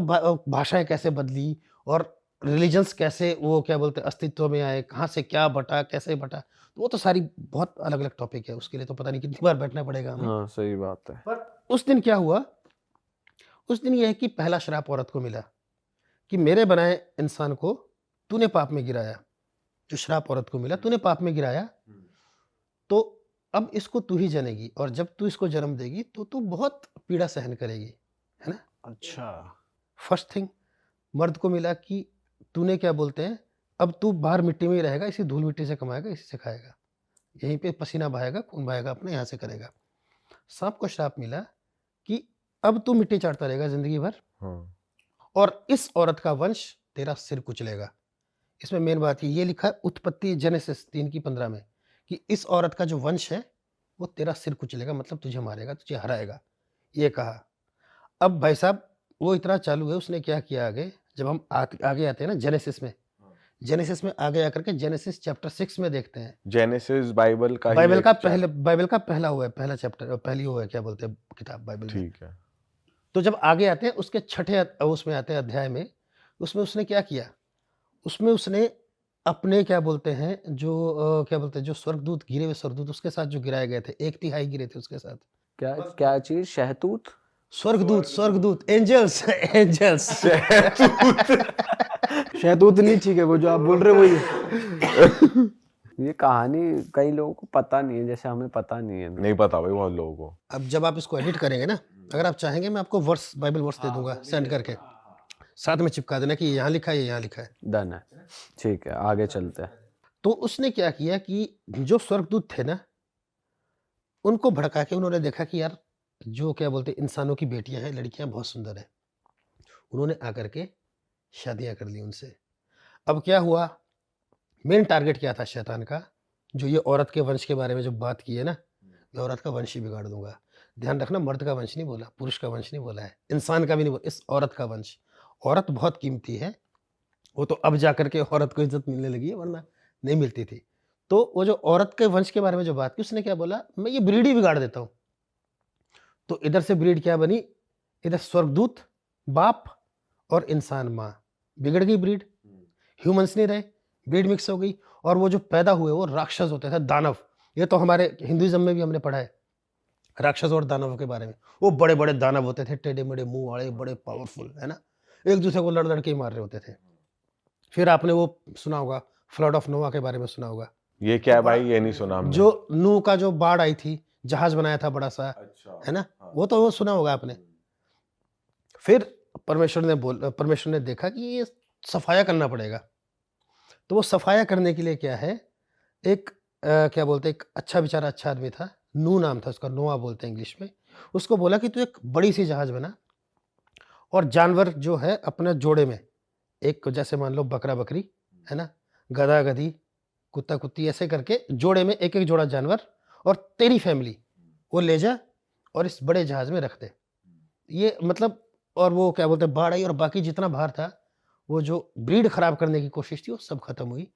भाषाएं कैसे बदली और रिलीजन्स कैसे वो क्या बोलते हैं अस्तित्व में आए, कहाँ से क्या बटा, कैसे बटा, तो वो तो सारी बहुत अलग अलग टॉपिक है, उसके लिए तो पता नहीं कितनी बार बैठना पड़ेगा हमें। हाँ, सही बात है। पर उस दिन क्या हुआ, उस दिन यह है कि पहला श्राप औरत को मिला कि मेरे बनाए इंसान को तूने पाप में गिराया। जो श्राप औरत को मिला, तूने पाप में गिराया, तो अब इसको तू ही जनेगी, और जब तू इसको जन्म देगी तो तू बहुत पीड़ा सहन करेगी, है ना। अच्छा। फर्स्ट थिंग मर्द को मिला कि तूने क्या बोलते हैं, अब तू बाहर मिट्टी में ही रहेगा, इसी धूल मिट्टी से कमाएगा, इसी से खाएगा, यहीं पे पसीना बहाएगा, खून बहाएगा, अपने यहाँ से करेगा। सांप को श्राप मिला कि अब तू मिट्टी चाटता रहेगा जिंदगी भर, हाँ। और इस औरत का वंश तेरा सिर कुचलेगा। इसमें मेन बात ये लिखा है उत्पत्ति जेनेसिस 3:15 में कि इस औरत का जो वंश है वो तेरा सिर कुचलेगा, मतलब तुझे मारेगा, तुझे हराएगा, ये कहा। अब भाई साहब वो इतना चालू है, उसने क्या किया आगे, जब हम आगे आते हैं ना जेनेसिस में, जेनेसिस में आगे आकर के जेनेसिस चैप्टर 6 में देखते हैं। जेनेसिस बाइबल का ही बाइबल एक का बाइबल का पहला हुआ है, पहला चैप्टर, पहली हुआ है क्या बोलते हैं किताब बाइबल में। ठीक है। तो जब आगे आते हैं उसके छठे उसमें आते हैं अध्याय में, उसमें उसने क्या किया, उसमें उसने अपने क्या बोलते हैं जो क्या बोलते हैं जो स्वर्गदूत, गिरे हुए स्वर्गदूत उसके साथ जो गिराए गए थे, 1/3 गिरे थे उसके साथ। क्या क्या चीज? शहतूत? स्वर्गदूत, स्वर्गदूत, एंजल्स एंजल्स। शहतूत नहीं, ठीक है, वो जो आप बोल रहे हो वही है। ये कहानी कई लोगों को पता नहीं है, जैसे हमें पता नहीं है। नहीं पता भाई बहुत लोगों को। अब जब आप इसको एडिट करेंगे ना, अगर आप चाहेंगे मैं आपको वर्स, बाइबल वर्स दे दूंगा सेंड करके, साथ में चिपका देना कि ये यहाँ लिखा है, ये यहाँ लिखा है। डन है, ठीक है, आगे चलते हैं। तो उसने क्या किया कि जो स्वर्गदूत थे ना, उनको भड़का के उन्होंने देखा कि यार जो क्या बोलते हैं इंसानों की बेटियां हैं, लड़कियां बहुत सुंदर है, उन्होंने आकर के शादियां कर ली उनसे। अब क्या हुआ, मेन टारगेट क्या था शैतान का, जो ये औरत के वंश के बारे में जो बात की है ना, मैं औरत का वंश ही बिगाड़ दूंगा। ध्यान रखना, मर्द का वंश नहीं बोला, पुरुष का वंश नहीं बोला है, इंसान का भी नहीं बोला, इस औरत का वंश। औरत बहुत कीमती है, वो तो अब जाकर के औरत को इज्जत मिलने लगी है, वरना नहीं मिलती थी। तो वो जो औरत के वंश के बारे में जो बात की, उसने क्या बोला, मैं ये ब्रीड ही बिगाड़ देता हूँ। तो इधर से ब्रीड क्या बनी, इधर स्वर्गदूत बाप और इंसान माँ, बिगड़ गई ब्रीड, ह्यूमंस नहीं रहे, ब्रीड मिक्स हो गई। और वो जो पैदा हुए वो राक्षस होते थे, दानव। ये तो हमारे हिंदुइज्म में भी हमने पढ़ा है राक्षस और दानवों के बारे में। वो बड़े बड़े दानव होते थे, टेढ़े मेढ़े मुंह वाले, बड़े पावरफुल, है ना, एक दूसरे को लड़ लड़ के ही मार रहे होते थे। फिर आपने वो सुना होगा फ्लड ऑफ नोआ के बारे में सुना होगा। ये क्या है भाई, ये नहीं सुना हमने। जो नूह का जो बाढ़ आई थी, जहाज बनाया था बड़ा सा, अच्छा, है ना, वो तो वो सुना होगा आपने। फिर परमेश्वर ने देखा कि ये सफाया करना पड़ेगा। तो वो सफाया करने के लिए क्या है, एक क्या बोलते हैं, एक अच्छा बेचारा अच्छा आदमी था, नूह नाम था उसका, नोआ बोलते हैं इंग्लिश में। उसको बोला कि तू एक बड़ी सी जहाज बना, और जानवर जो है अपने जोड़े में, एक जैसे मान लो बकरा बकरी, है ना, गधा गधी, कुत्ता कुत्ती, ऐसे करके जोड़े में एक एक जोड़ा जानवर, और तेरी फैमिली वो ले जा और इस बड़े जहाज में रख दे। ये मतलब, और वो क्या बोलते हैं बाढ़ आई, और बाकी जितना बाहर था, वो जो ब्रीड खराब करने की कोशिश थी वो सब खत्म हुई।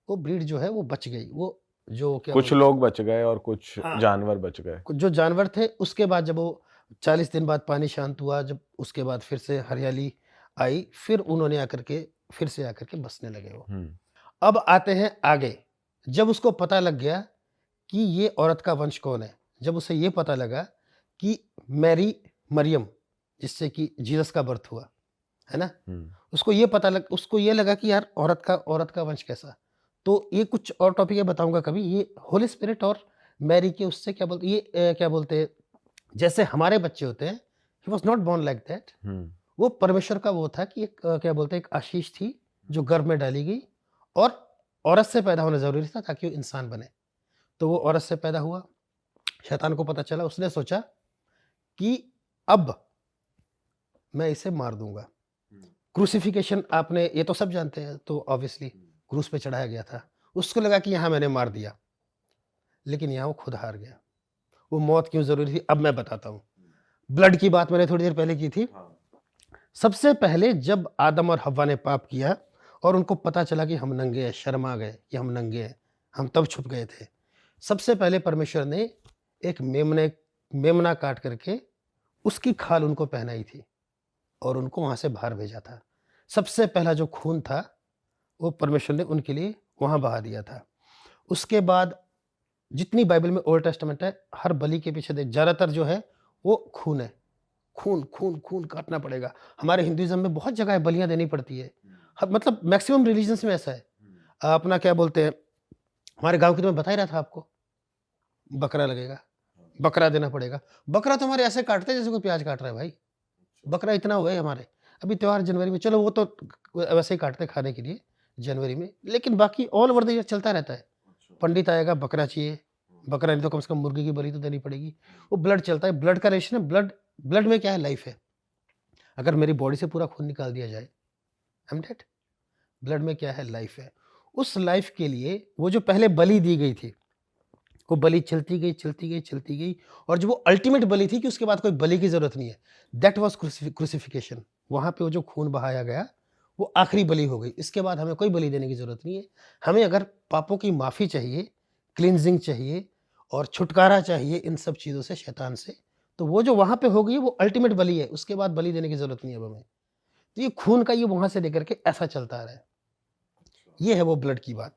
वो ब्रीड जो है वो बच गई। वो जो क्या कुछ लोग बच गए और कुछ हाँ। जानवर बच गए। कुछ जो जानवर थे, उसके बाद जब वो 40 दिन बाद पानी शांत हुआ, जब उसके बाद फिर से हरियाली आई, फिर उन्होंने आकर के फिर से आकर के बसने लगे वो। अब आते हैं आगे, जब उसको पता लग गया कि ये औरत का वंश कौन है, जब उसे ये पता लगा कि मैरी मरियम जिससे कि जीसस का बर्थ हुआ, है ना, उसको ये लगा कि यार औरत का वंश कैसा। तो ये कुछ और टॉपिक है, बताऊंगा कभी। ये होली स्पिरिट और मैरी के उससे क्या बोलते, ये क्या बोलते हैं, जैसे हमारे बच्चे होते हैं, he was not born like that. वो परमेश्वर का वो था कि एक क्या बोलते हैं, एक आशीष थी जो गर्भ में डाली गई, और औरत से पैदा होना जरूरी था ताकि वो इंसान बने। तो वो औरत से पैदा हुआ। शैतान को पता चला, उसने सोचा कि अब मैं इसे मार दूंगा। क्रूसिफिकेशन आपने ये तो सब जानते हैं, तो ऑब्वियसली क्रूस पे चढ़ाया गया था। उसको लगा कि यहाँ मैंने मार दिया, लेकिन यहाँ वो खुद हार गया। वो मौत क्यों जरूरी थी अब मैं बताता हूँ। ब्लड की बात मैंने थोड़ी देर पहले की थी। सबसे पहले जब आदम और हव्वा ने पाप किया और उनको पता चला कि हम नंगे हैं, शर्म आ गए कि हम नंगे हैं, हम तब छुप गए थे। सबसे पहले परमेश्वर ने एक मेमना काट करके उसकी खाल उनको पहनाई थी और उनको वहां से बाहर भेजा था। सबसे पहला जो खून था वो परमेश्वर ने उनके लिए वहां बहा दिया था। उसके बाद जितनी बाइबल में ओल्ड टेस्टामेंट है, हर बलि के पीछे देख ज्यादातर जो है वो खून है। खून खून खून काटना पड़ेगा। हमारे हिंदुइज्म में बहुत जगह बलियां देनी पड़ती है। मतलब मैक्सिमम रिलीजन्स में ऐसा है। अपना क्या बोलते हैं, हमारे गांव की तो मैं बता ही रहा था आपको, बकरा लगेगा, बकरा देना पड़ेगा। बकरा तो हमारे ऐसे काटते हैं जैसे कोई प्याज काट रहा है भाई। बकरा इतना हुआ है हमारे। अभी त्योहार जनवरी में, चलो वो तो वैसे ही काटते हैं खाने के लिए जनवरी में, लेकिन बाकी ऑल ओवर द ईयर चलता रहता है। पंडित आएगा, बकरा चाहिए, बकरा नहीं तो कम से कम मुर्गी की बलि तो देनी पड़ेगी। वो ब्लड चलता है, ब्लड का रेशन है। ब्लड में क्या है, लाइफ है। अगर मेरी बॉडी से पूरा खून निकाल दिया जाए, आई एम डेड। ब्लड में क्या है, लाइफ है। उस लाइफ के लिए वो जो पहले बलि दी गई थी, वो बलि चलती गई चलती गई चलती गई, और जो वो अल्टीमेट बलि थी कि उसके बाद कोई बलि की जरूरत नहीं है, दैट वाज क्रूसिफिकेशन। वहां पे वो जो खून बहाया गया वो आखिरी बलि हो गई। इसके बाद हमें कोई बलि देने की जरूरत नहीं है। हमें अगर पापों की माफी चाहिए, क्लिनजिंग चाहिए और छुटकारा चाहिए इन सब चीजों से, शैतान से, तो वो जो वहां पे हो गई वो अल्टीमेट बलि है। उसके बाद बलि देने की जरूरत नहीं है अब हमें। तो ये खून का ये वहां से लेकर के ऐसा चलता आ रहा है। ये है वो ब्लड की बात।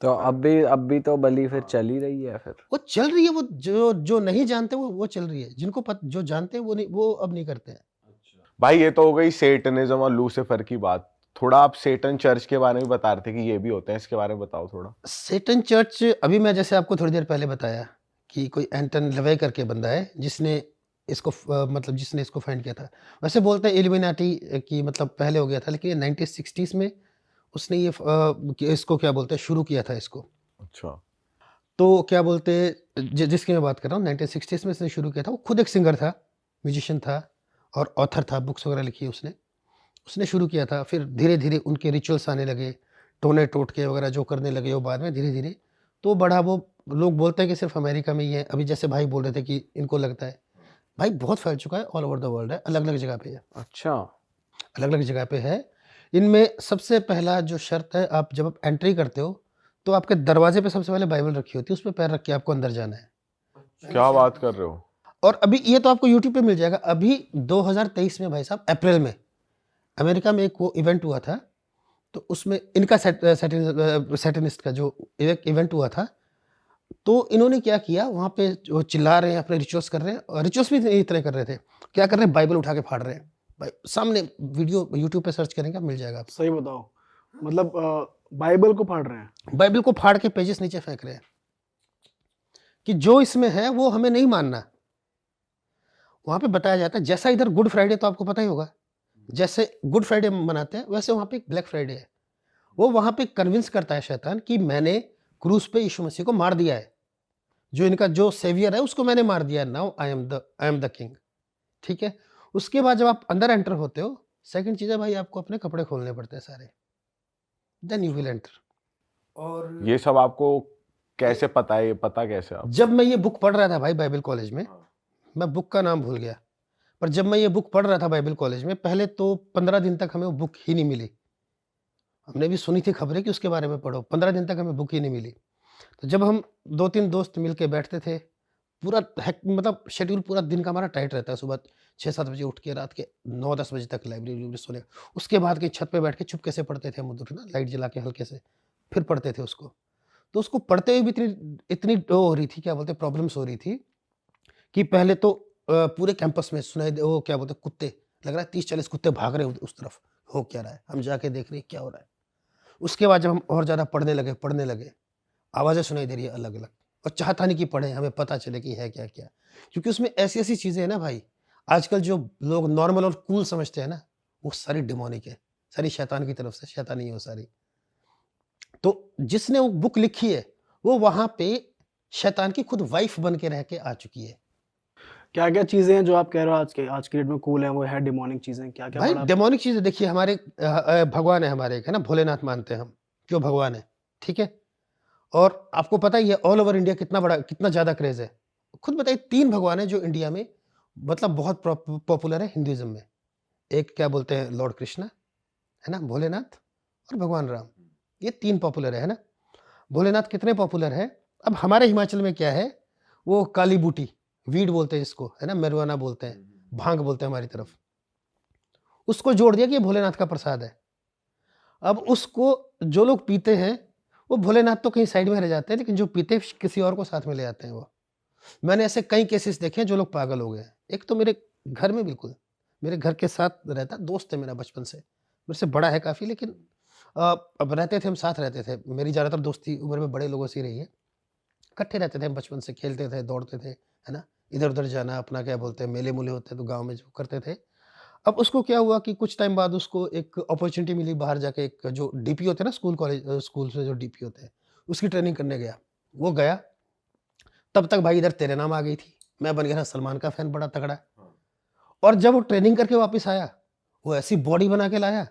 तो अब भी तो बलि फिर चल ही रही है फिर। वो चल रही है। वो जो नहीं जानते वो चल रही है। जिनको जो जानते हैं वो नहीं, वो अब नहीं करते हैं। भाई ये तो हो गई सेटनिज्म और लूसीफर की बात। थोड़ा आप सेटन चर्च के बारे में बता रहे थे कि ये भी होते हैं, इसके बारे में बताओ थोड़ा। सेटन चर्च, अभी मैं जैसे आपको थोड़ी देर पहले बताया कि कोई एंटन लेवे करके बंदा है जिसने इसको मतलब जिसने इसको फाइंड किया था। वैसे बोलते हैं इल्यूमिनाटी की मतलब पहले हो गया था, लेकिन 1960s में उसने ये इसको क्या बोलते हैं शुरू किया था इसको। अच्छा। तो क्या बोलते हैं जिसकी मैं बात कर रहा हूँ 1960s में इसने शुरू किया था। वो खुद एक सिंगर था, म्यूजिशियन था और ऑथर था, बुक्स वगैरह लिखी है उसने शुरू किया था। फिर धीरे धीरे उनके रिचुअल्स आने लगे, टोने टोटके वगैरह जो करने लगे वो बाद में धीरे धीरे तो बढ़ा। वो लोग बोलते हैं कि सिर्फ अमेरिका में ही है। अभी जैसे भाई बोल रहे थे कि इनको लगता है, भाई बहुत फैल चुका है, ऑल ओवर द वर्ल्ड है, अलग अलग जगह पे है। अच्छा। अलग अलग जगह पे है। इनमें सबसे पहला जो शर्त है, आप जब आप एंट्री करते हो तो आपके दरवाजे पे सबसे पहले बाइबल रखी होती है, उस पर पैर रख के आपको अंदर जाना है। क्या बात कर रहे हो? और अभी ये तो आपको यूट्यूब पे मिल जाएगा। अभी 2023 में भाई साहब अप्रैल में अमेरिका में एक वो इवेंट हुआ था, तो उसमें इनका सैटनिस्ट का जो एक इवेंट हुआ था, तो इन्होंने क्या किया, वहाँ पे जो चिल्ला रहे हैं, अपने रिचुअल्स कर रहे हैं, और रिचुअल्स भी इस तरह कर रहे थे। क्या कर रहे हैं, बाइबल उठा के फाड़ रहे हैं। भाई सामने वीडियो यूट्यूब पे सर्च करेंगे मिल जाएगा आपको। सही बताओ, मतलब बाइबल को फाड़ रहे हैं। बाइबल को फाड़ के पेजेस नीचे फेंक रहे हैं कि जो इसमें है वो हमें नहीं मानना। वहां पे बताया जाता है, जैसा इधर गुड फ्राइडे तो आपको पता ही होगा, जैसे गुड फ्राइडे मनाते हैं वैसे वहां पे एक ब्लैक फ्राइडे है। वो वहां पे कन्विंस करता है शैतान कि मैंने क्रूस पे यीशु मसीह को मार दिया है, जो इनका जो सेवियर है उसको मैंने मार दिया है। Now I am the king. ठीक है। उसके बाद जब आप अंदर एंटर होते हो, सेकंड चीज है भाई, आपको अपने कपड़े खोलने पड़ते हैं सारे, देन यू विल एंटर। और ये सब आपको कैसे पता है? ये पता कैसे आप? जब मैं ये बुक पढ़ रहा था भाई बाइबल कॉलेज में, मैं बुक का नाम भूल गया, पर जब मैं ये बुक पढ़ रहा था बाइबल कॉलेज में, पहले तो 15 दिन तक हमें वो बुक ही नहीं मिली। हमने भी सुनी थी खबरें कि उसके बारे में पढ़ो, 15 दिन तक हमें बुक ही नहीं मिली। तो जब हम 2-3 दोस्त मिल के बैठते थे, पूरा मतलब शेड्यूल पूरा दिन का हमारा टाइट रहता है। सुबह 6-7 बजे उठ के रात के 9-10 बजे तक लाइब्रेरी सोने, उसके बाद कहीं छत पे बैठ के चुपके से पढ़ते थे हम उधर ना, लाइट जला के हल्के से, फिर पढ़ते थे उसको। तो उसको पढ़ते हुए भी इतनी इतनी वो हो रही थी, क्या बोलते प्रॉब्लम्स हो रही थी कि पहले तो पूरे कैंपस में सुनाई वो क्या बोलते कुत्ते, लग रहा है 30-40 कुत्ते भाग रहे हैं उस तरफ, हो क्या रहा है, हम जाके देख रहे हैं क्या हो रहा है। उसके बाद जब हम और ज़्यादा पढ़ने लगे, आवाज़ें सुनाई दे रही है अलग अलग, और चाहता नहीं कि पढ़ें, हमें पता चले कि है क्या क्या, क्योंकि उसमें ऐसी ऐसी चीज़ें हैं ना भाई, आजकल जो लोग नॉर्मल और कूल समझते हैं ना, वो सारी डिमोनिक है, सारी शैतान की तरफ से, शैतानी है वो सारी। तो जिसने वो बुक लिखी है वो वहां पे शैतान की खुद वाइफ बन के रह के आ चुकी है। क्या क्या चीजें हैं जो आप कह रहे हो आज के डेट में कूल है, वो है डिमोनिक चीजें, क्या क्या भाई पढ़ा? डेमोनिक चीज़ देखिए, हमारे भगवान है हमारे एक, है ना, भोलेनाथ मानते हैं हम, जो भगवान है, ठीक है? और आपको पता ही है ऑल ओवर इंडिया कितना बड़ा, कितना ज़्यादा क्रेज़ है। खुद बताइए 3 भगवान हैं जो इंडिया में मतलब बहुत पॉपुलर है हिंदुइज़्म में। एक क्या बोलते हैं लॉर्ड कृष्णा, है ना? भोलेनाथ और भगवान राम। ये 3 पॉपुलर है ना? भोलेनाथ कितने पॉपुलर है, अब हमारे हिमाचल में क्या है, वो काली बूटी, वीड बोलते हैं जिसको, है ना? marijuana बोलते हैं, भांग बोलते हैं हमारी तरफ। उसको जोड़ दिया कि ये भोलेनाथ का प्रसाद है। अब उसको जो लोग पीते हैं, वो भोलेनाथ तो कहीं साइड में रह जाते हैं, लेकिन जो पीते हैं किसी और को साथ में ले आते हैं वो। मैंने ऐसे कई केसेस देखे हैं जो लोग पागल हो गए हैं। एक तो मेरे घर में बिल्कुल, मेरे घर के साथ रहता, दोस्त है मेरा बचपन से, मेरे से बड़ा है काफ़ी, लेकिन अब रहते थे, हम साथ रहते थे। मेरी ज़्यादातर दोस्ती उम्र में बड़े लोगों से ही रही है। इकट्ठे रहते थे हम बचपन से, खेलते थे, दौड़ते थे, है ना? इधर-उधर जाना, अपना क्या बोलते हैं, मेले-मूले होते हैं तो गाँव में जो करते थे। अब उसको क्या हुआ कि कुछ टाइम बाद उसको एक अपॉर्च्युनिटी मिली बाहर जाके, एक जो डीपी होते हैं ना स्कूल कॉलेज, स्कूल से जो डीपी होते हैं, उसकी ट्रेनिंग करने गया। वो गया, तब तक भाई इधर तेरे नाम आ गई थी। मैं बन गया था सलमान का फैन बड़ा तगड़ा। और जब वो ट्रेनिंग करके वापस आया, वो ऐसी बॉडी बना के लाया,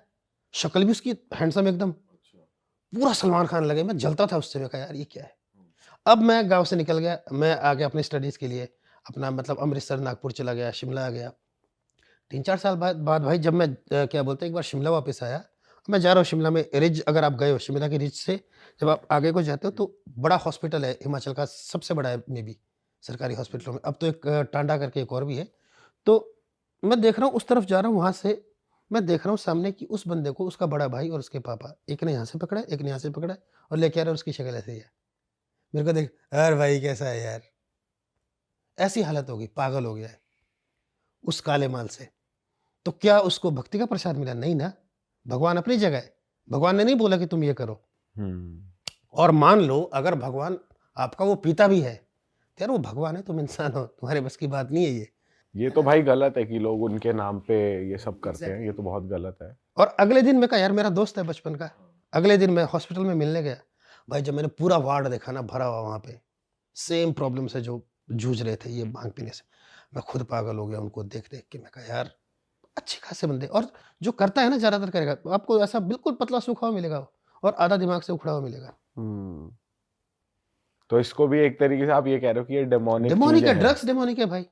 शक्ल भी उसकी हैंडसम एकदम, पूरा सलमान खान लगे। मैं जलता था उससे, मैं कहा यार ये क्या है? अब मैं गाँव से निकल गया, मैं आ गया अपनी स्टडीज़ के लिए, अपना मतलब अमृतसर, नागपुर चला गया, शिमला आ गया। 3-4 साल बाद भाई जब मैं क्या बोलते हैं, एक बार शिमला वापस आया, मैं जा रहा हूँ शिमला में रिज, अगर आप गए हो शिमला की रिज से जब आप आगे को जाते हो तो बड़ा हॉस्पिटल है, हिमाचल का सबसे बड़ा है मे बी सरकारी हॉस्पिटलों में। अब तो एक टांडा करके एक और भी है। तो मैं देख रहा हूँ उस तरफ जा रहा हूँ, वहाँ से मैं देख रहा हूँ सामने कि उस बंदे को उसका बड़ा भाई और उसके पापा, एक ने यहाँ से पकड़ा है, एक ने यहाँ से पकड़ा है और लेके आ रहा है, उसकी शक्ल ऐसे ही है। मेरे को देख, अरे भाई कैसा है यार, ऐसी हालत हो गई, पागल हो गया है उस काले माल से। तो क्या उसको भक्ति का प्रसाद मिला? नहीं ना। भगवान अपनी जगह है, भगवान ने नहीं बोला कि तुम ये करो। और मान लो अगर भगवान आपका वो पीता भी है, तो यार वो भगवान है, तुम इंसान हो, तुम्हारे बस की बात नहीं है ये तो भाई गलत है कि लोग उनके नाम पे ये सब करते हैं, ये तो बहुत गलत है। और अगले दिन मैं कहा यार मेरा दोस्त है बचपन का, अगले दिन मैं हॉस्पिटल में मिलने गया। भाई जब मैंने पूरा वार्ड देखा ना भरा हुआ, वहाँ पे सेम प्रॉब्लम से जो जूझ रहे थे ये भांग पीने से, मैं खुद पागल हो गया उनको देख देख के। मैं कहा यार अच्छे खासे बंदे, और जो करता है ना ज़्यादातर करेगा, आपको ऐसा बिल्कुल पतला सूखा हुआ मिलेगा और आधा दिमाग से उखड़ा हुआ मिलेगा। तो इसको भी एक तरीके से आप ये कह रहे हो कि ये डेमोनिक डेमोनिक है, चीजें हैं। ड्रग्स डेमोनिक है भाई।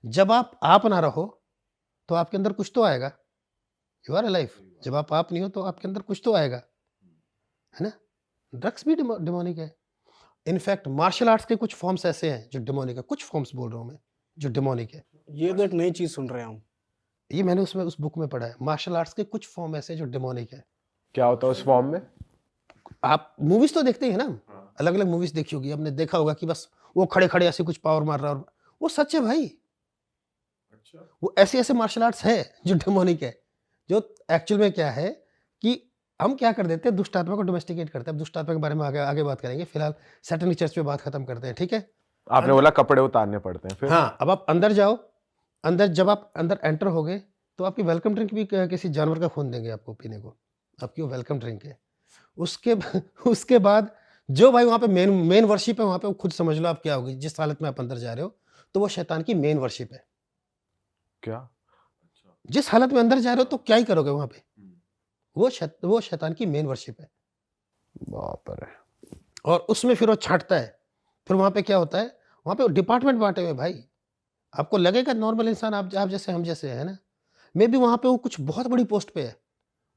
जब आप ना रहो तो आपके अंदर कुछ तो आएगा। यू आर अलाइव, जब आप नहीं हो तो आपके अंदर कुछ तो आएगा, है ना? ड्रग्स भी डेमोनिक है। इनफैक्ट मार्शल आर्ट्स के कुछ फॉर्म्स ऐसे हैं जो डेमोनिक है, कुछ फॉर्म्स बोल रहा हूँ मैं जो डेमोनिक है। ये तो एक नई चीज सुन रहे हैं हम। ये मैंने उसमें उस बुक में पढ़ा है, मार्शल आर्ट्स के कुछ फॉर्म ऐसे जो डेमोनिक है। क्या होता है उस फॉर्म में? आप मूवीज तो देखते ही हैं ना, अलग अलग मूवीज देखी होगी, आपने देखा होगा कि बस वो खड़े खड़े ऐसे कुछ पावर मार रहा है, और वो सच है भाई। वो ऐसे ऐसे मार्शल आर्ट्स है जो डेमोनिक है, जो एक्चुअल में क्या है कि हम क्या कर देते हैं, दुष्ट आत्मा को डोमेस्टिकेट करते हैं। अब दुष्ट आत्मा के बारे में आगे आगे बात करेंगे, फिलहाल सैटनिक चर्च पे बात खत्म करते हैं, ठीक है? आपने बोला कपड़े उतारने पड़ते हैं, फिर? हाँ, अब आप अंदर जाओ, अंदर जब आप अंदर एंटर हो गए तो आपकी वेलकम ड्रिंक भी किसी जानवर का खून देंगे आपको पीने को, आपकी वो वेलकम ड्रिंक है। उसके उसके बाद जो भाई वहाँ पे मेन वर्शिप है, वहाँ पे खुद समझ लो आप क्या होगी जिस हालत में आप अंदर जा रहे हो, तो वो शैतान की मेन वर्शिप है। क्या? जिस हालत में अंदर जा रहे हो तो क्या ही करोगे वहाँ पे, वो शैतान की मेन वर्शिप है। बाप रे। और उसमें फिर वो छांटता है। फिर वहाँ पे क्या होता है, वहाँ पे डिपार्टमेंट बांटे हुए भाई। आपको लगेगा नॉर्मल इंसान आप जैसे हम जैसे है ना, मे बी वहाँ पे वो कुछ बहुत बड़ी पोस्ट पे है,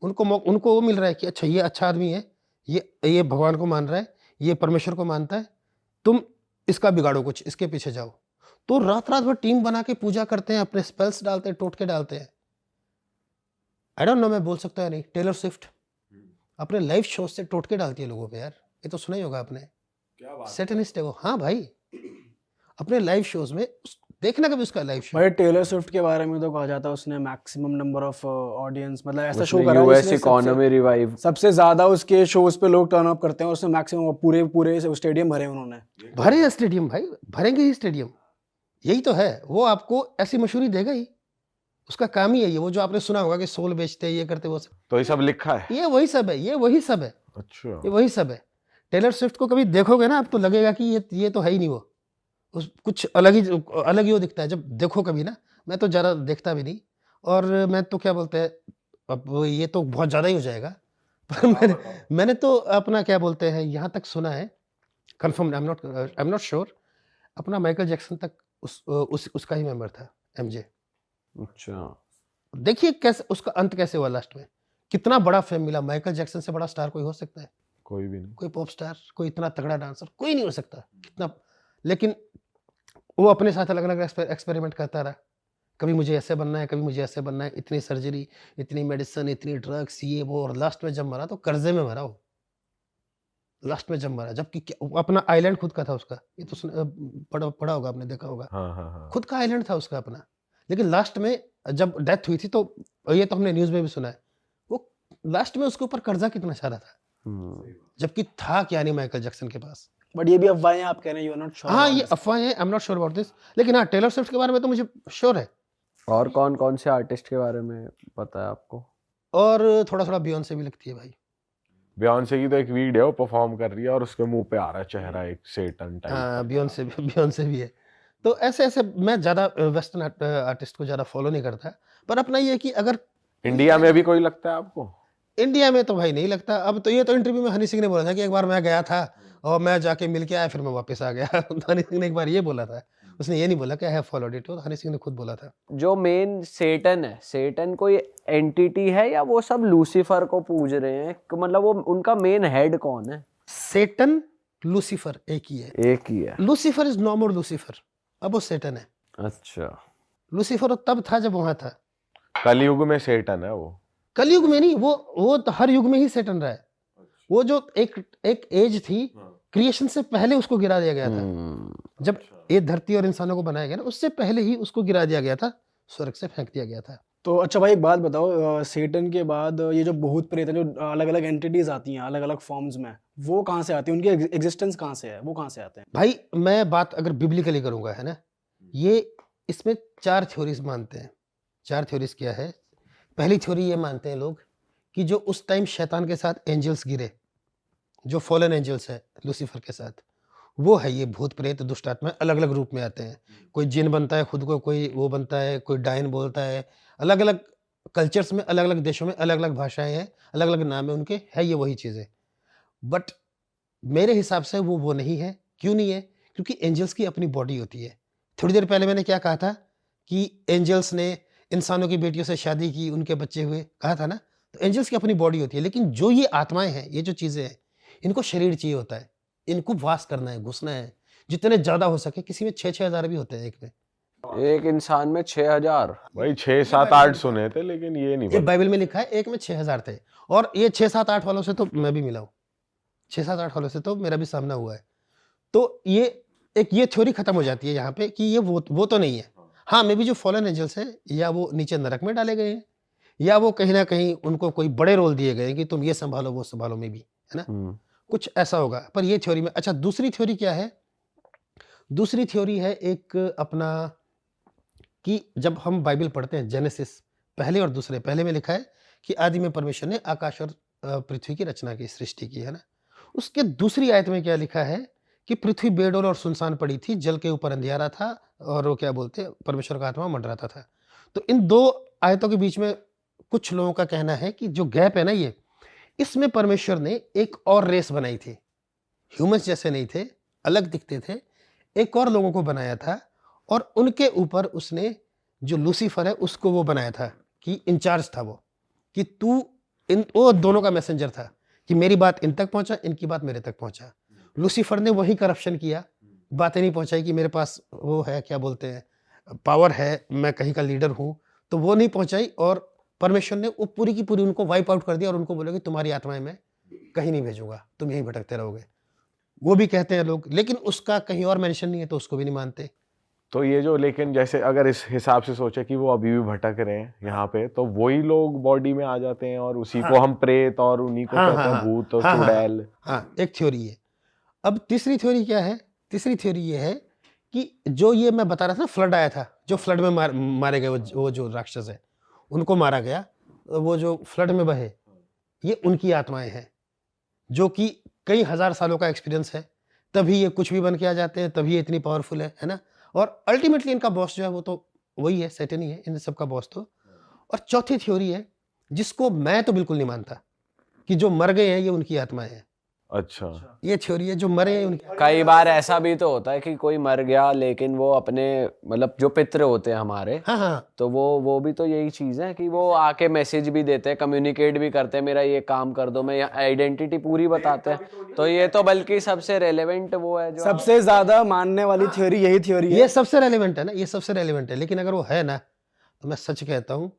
उनको वो मिल रहा है कि अच्छा ये अच्छा आदमी है, ये भगवान को मान रहा है, ये परमेश्वर को मानता है, तुम इसका बिगाड़ो कुछ, इसके पीछे जाओ। तो रात रात भर टीम बना के पूजा करते हैं, अपने स्पेल्स डालते हैं, टोटके डालते हैं। आई डोंट नो मैं बोल सकता है नहीं, टेलर स्विफ्ट अपने लाइव शो से टोटके डालती है लोगों पे यार, ये तो सुना ही होगा आपने। सैटनिस्ट है वो, हाँ भाई, अपने लाइव शोज में देखना कभी उसका लाइव शो। भाई टेलर स्विफ्ट के बारे में तो कहा जाता है उसने मैक्सिमम नंबर ऑफ ऑडियंस, मतलब ऐसा शो उसने करा है यूएस जिसने इकोनॉमी रिवाइव, सबसे ज्यादा उसके शोज पे लोग टर्न अप करते हैं, और उसने मैक्सिमम पूरे स्टेडियम भरे उन्होंने। भरे हैं स्टेडियम भाई, भरेंगे ही स्टेडियम, यही तो है। वो आपको ऐसी मशहूरी देगा ही, उसका काम ही है ये। वो जो आपने सुना होगा कि सोल बेचते ये करते वो सब, तो ये सब लिखा है? ये वही सब है, ये वही सब है, अच्छा। ये वही सब है। टेलर स्विफ्ट को कभी देखोगे ना आप तो लगेगा कि ये तो है ही नहीं वो कुछ अलग ही वो दिखता है जब देखो कभी ना। मैं तो ज़्यादा देखता भी नहीं, और मैं तो क्या बोलते हैं, अब ये तो बहुत ज़्यादा ही हो जाएगा। पर मैंने तो अपना क्या बोलते हैं, यहाँ तक सुना है, confirm I am not sure, अपना माइकल जैक्सन तक उसका ही मेंबर था, एमजे। अच्छा। देखिए कैसे उसका अंत कैसे हुआ लास्ट में, कितना बड़ा फेम मिला। माइकल जैक्सन से बड़ा स्टार कोई हो सकता है? कोई भी नहीं। कोई पॉप स्टार, कोई इतना तगड़ा डांसर कोई नहीं हो सकता, कितना। लेकिन वो अपने साथ अलग अलग एक्सपेरिमेंट करता रहा, कभी मुझे ऐसे बनना है, कभी मुझे ऐसे बनना है, इतनी सर्जरी, इतनी मेडिसिन, इतनी ड्रग्स, ये वो, और लास्ट में जब मरा तो कर्जे में मरा वो। लास्ट में जब मरा, जबकि वो अपना आइलैंड खुद का था उसका, ये तो पढ़ा पढ़ा होगा आपने, देखा होगा, हाँ हाँ हाँ। खुद का आइलैंड था उसका अपना। लेकिन लास्ट में जब डेथ हुई थी तो ये तो हमने न्यूज़ में भी सुना है, वो लास्ट में उसके ऊपर कर्जा कितना सारा था, जबकि था क्या नहीं माइकल जैक्सन के पास। बट ये भी अफवाहें आप कह रहे हैं, यू आर नॉट श्योर? हाँ, ये अफवाह है, I am not sure about this. लेकिन हाँ, टेलर स्विफ्ट के बारे में तो मुझे श्योर है, और कौन कौन से आर्टिस्ट के बारे में पता है आपको? और थोड़ा थोड़ा बियॉन्से भी लगती है भाई। बियॉन्से की तो एक वीडियो परफॉर्म कर रही है और उसके मुंह पे आ रहा है चेहरा एक सेटन टाइप। हाँ, बियॉन्से भी है। तो ऐसे ऐसे मैं ज़्यादा वेस्टर्न आर्टिस्ट को ज़्यादा फॉलो नहीं करता, पर अपना ये है कि अगर इंडिया में भी कोई लगता है आपको? इंडिया में तो भाई नहीं लगता। अब तो ये तो इंटरव्यू में हनी सिंह ने बोला था कि एक बार मैं गया था और मैं जाके मिल के आया, फिर मैं वापस आ गया। हनी सिंह ने एक बार ये बोला था, उसने ये नहीं बोला कि I have followed it, Honey Singh ने खुद बोला था। जो मेन सेटन है, सेटन कोई एंटिटी है या वो सब लूसीफर को पूज रहे हैं? मतलब वो उनका मेन हेड कौन है? सेटन, लूसीफर एक ही है। एक ही है। Lucifer is no more Lucifer, अब वो सेटन है। अच्छा। लूसीफर तब था जब वहां था, कलयुग में सेटन है वो। कलयुग में नहीं, वो तो हर युग में ही सेटन रहा है। वो जो एक एज थी, क्रिएशन से पहले उसको गिरा दिया गया था। जब ये धरती और इंसानों को बनाया गया ना, उससे पहले ही उसको गिरा दिया गया था, स्वर्ग से फेंक दिया गया था। तो अच्छा भाई, एक बात बताओ, सेटन के बाद ये जो भूत प्रेत है, जो अलग अलग एंटिटीज आती हैं अलग अलग फॉर्म्स में, वो कहाँ से आती है? उनकी एग्जिस्टेंस कहाँ से है? वो कहाँ से आते हैं? भाई मैं बात अगर बिब्लिकली करूंगा, है ना, ये इसमें 4 थ्योरीज मानते हैं। 4 थ्योरीज क्या है? पहली थ्योरी ये मानते हैं लोग कि जो उस टाइम शैतान के साथ एंजल्स गिरे, जो फॉलन एंजल्स है लूसीफर के साथ, वो है ये भूत प्रेत दुष्ट आत्मा, अलग अलग रूप में आते हैं। कोई जिन बनता है खुद को, कोई वो बनता है, कोई डायन बोलता है। अलग अलग कल्चर्स में, अलग अलग देशों में अलग अलग भाषाएं हैं, अलग अलग नाम है उनके, है ये वही चीज़ें। बट मेरे हिसाब से वो नहीं है। क्यों नहीं है? क्योंकि एंजल्स की अपनी बॉडी होती है। थोड़ी देर पहले मैंने क्या कहा था कि एंजल्स ने इंसानों की बेटियों से शादी की, उनके बच्चे हुए, कहा था ना। तो एंजल्स की अपनी बॉडी होती है, लेकिन जो ये आत्माएं हैं, ये जो चीज़ें हैं, इनको शरीर चाहिए होता है, इनको वास करना है, घुसना है, जितने ज़्यादा हो सके। किसी में 6-6 हज़ार भी होते हैं एक में। एक इंसान में 6000? भाई 6 7 8 सुने थे, लेकिन ये नहीं ये पता। बाइबल में लिखा है, एक में 6,000 थे। और ये 6-7-8 वालों से तो मैं भी मिला हूँ, 6-7-8 वालों से तो मेरा भी सामना हुआ है। तो ये थ्योरी खत्म हो जाती है यहाँ पे कि ये वो तो नहीं है। हाँ, मे बी जो फॉलन एंजल्स हैं, या वो नीचे नरक में डाले गए हैं, या वो कहीं ना कहीं उनको कोई बड़े रोल दिए गए हैं कि तुम ये संभालो, वो संभालो, में भी, है ना, कुछ ऐसा होगा। पर ये थ्योरी में, अच्छा दूसरी थ्योरी क्या है? दूसरी थ्योरी है एक अपना, कि जब हम बाइबल पढ़ते हैं, जेनेसिस पहले और दूसरे, पहले में लिखा है कि आदि में परमेश्वर ने आकाश और पृथ्वी की रचना की, सृष्टि की, है ना। उसके दूसरी आयत में क्या लिखा है कि पृथ्वी बेडौल और सुनसान पड़ी थी, जल के ऊपर अंधियारा था, और वो क्या बोलते हैं, परमेश्वर का आत्मा मंडराता था। तो इन 2 आयतों के बीच में कुछ लोगों का कहना है कि जो गैप है ना, ये, इसमें परमेश्वर ने एक और रेस बनाई थी। ह्यूमंस जैसे नहीं थे, अलग दिखते थे, एक और लोगों को बनाया था, और उनके ऊपर उसने जो लूसीफर है उसको वो बनाया था कि इंचार्ज था वो, कि तू वो दोनों का मैसेंजर था, कि मेरी बात इन तक पहुंचा, इनकी बात मेरे तक पहुंचा। लूसीफर ने वही करप्शन किया, बातें नहीं पहुंचाई कि मेरे पास वो है, क्या बोलते हैं, पावर है, मैं कहीं का लीडर हूं, तो वो नहीं पहुंचाई। और परमेश्वर ने वो पूरी की पूरी उनको वाइप आउट कर दिया, और उनको बोला कि तुम्हारी आत्माएं मैं कहीं नहीं भेजूंगा, तुम यहीं भटकते रहोगे। वो भी कहते हैं लोग, लेकिन उसका कहीं और मेंशन नहीं है, तो उसको भी नहीं मानते। तो ये जो, लेकिन जैसे अगर इस हिसाब से सोचे कि वो अभी भी भटक रहे हैं यहाँ पे, तो वही लोग बॉडी में आ जाते हैं और उसी को हम प्रेत, और उन्हीं को कहते हैं भूत और चुड़ैल। हाँ, एक थ्योरी है। अब तीसरी थ्योरी क्या है? तीसरी थ्योरी ये है कि जो ये मैं बता रहा था, फ्लड आया था, जो फ्लड में मारे गए, वो जो राक्षस है, उनको मारा गया, वो जो फ्लड में बहे, ये उनकी आत्माएं हैं, जो कि कई हजार सालों का एक्सपीरियंस है, तभी ये कुछ भी बन के आ जाते हैं, तभी ये इतनी पावरफुल है ना। और अल्टीमेटली इनका बॉस जो है वो तो वही है, सैटन ही है इन सब का बॉस तो। और चौथी थ्योरी है जिसको मैं तो बिल्कुल नहीं मानता कि जो मर गए हैं ये उनकी आत्माएं हैं। अच्छा। ये थ्योरी है जो मरे हैं उनकी। कई बार ऐसा भी तो होता है कि कोई मर गया लेकिन वो अपने मतलब जो पितृ होते हैं हमारे, हाँ हाँ तो वो भी तो यही चीज है कि वो आके मैसेज भी देते हैं, कम्युनिकेट भी करते हैं, मेरा ये काम कर दो, मैं आइडेंटिटी पूरी बताते हैं। तो ये तो बल्कि सबसे रेलेवेंट वो है जो सबसे ज्यादा मानने वाली थ्योरी यही थ्योरी है। ये सबसे रेलिवेंट है ना, ये सबसे रेलिवेंट है। लेकिन अगर वो है ना तो मैं सच कहता हूँ,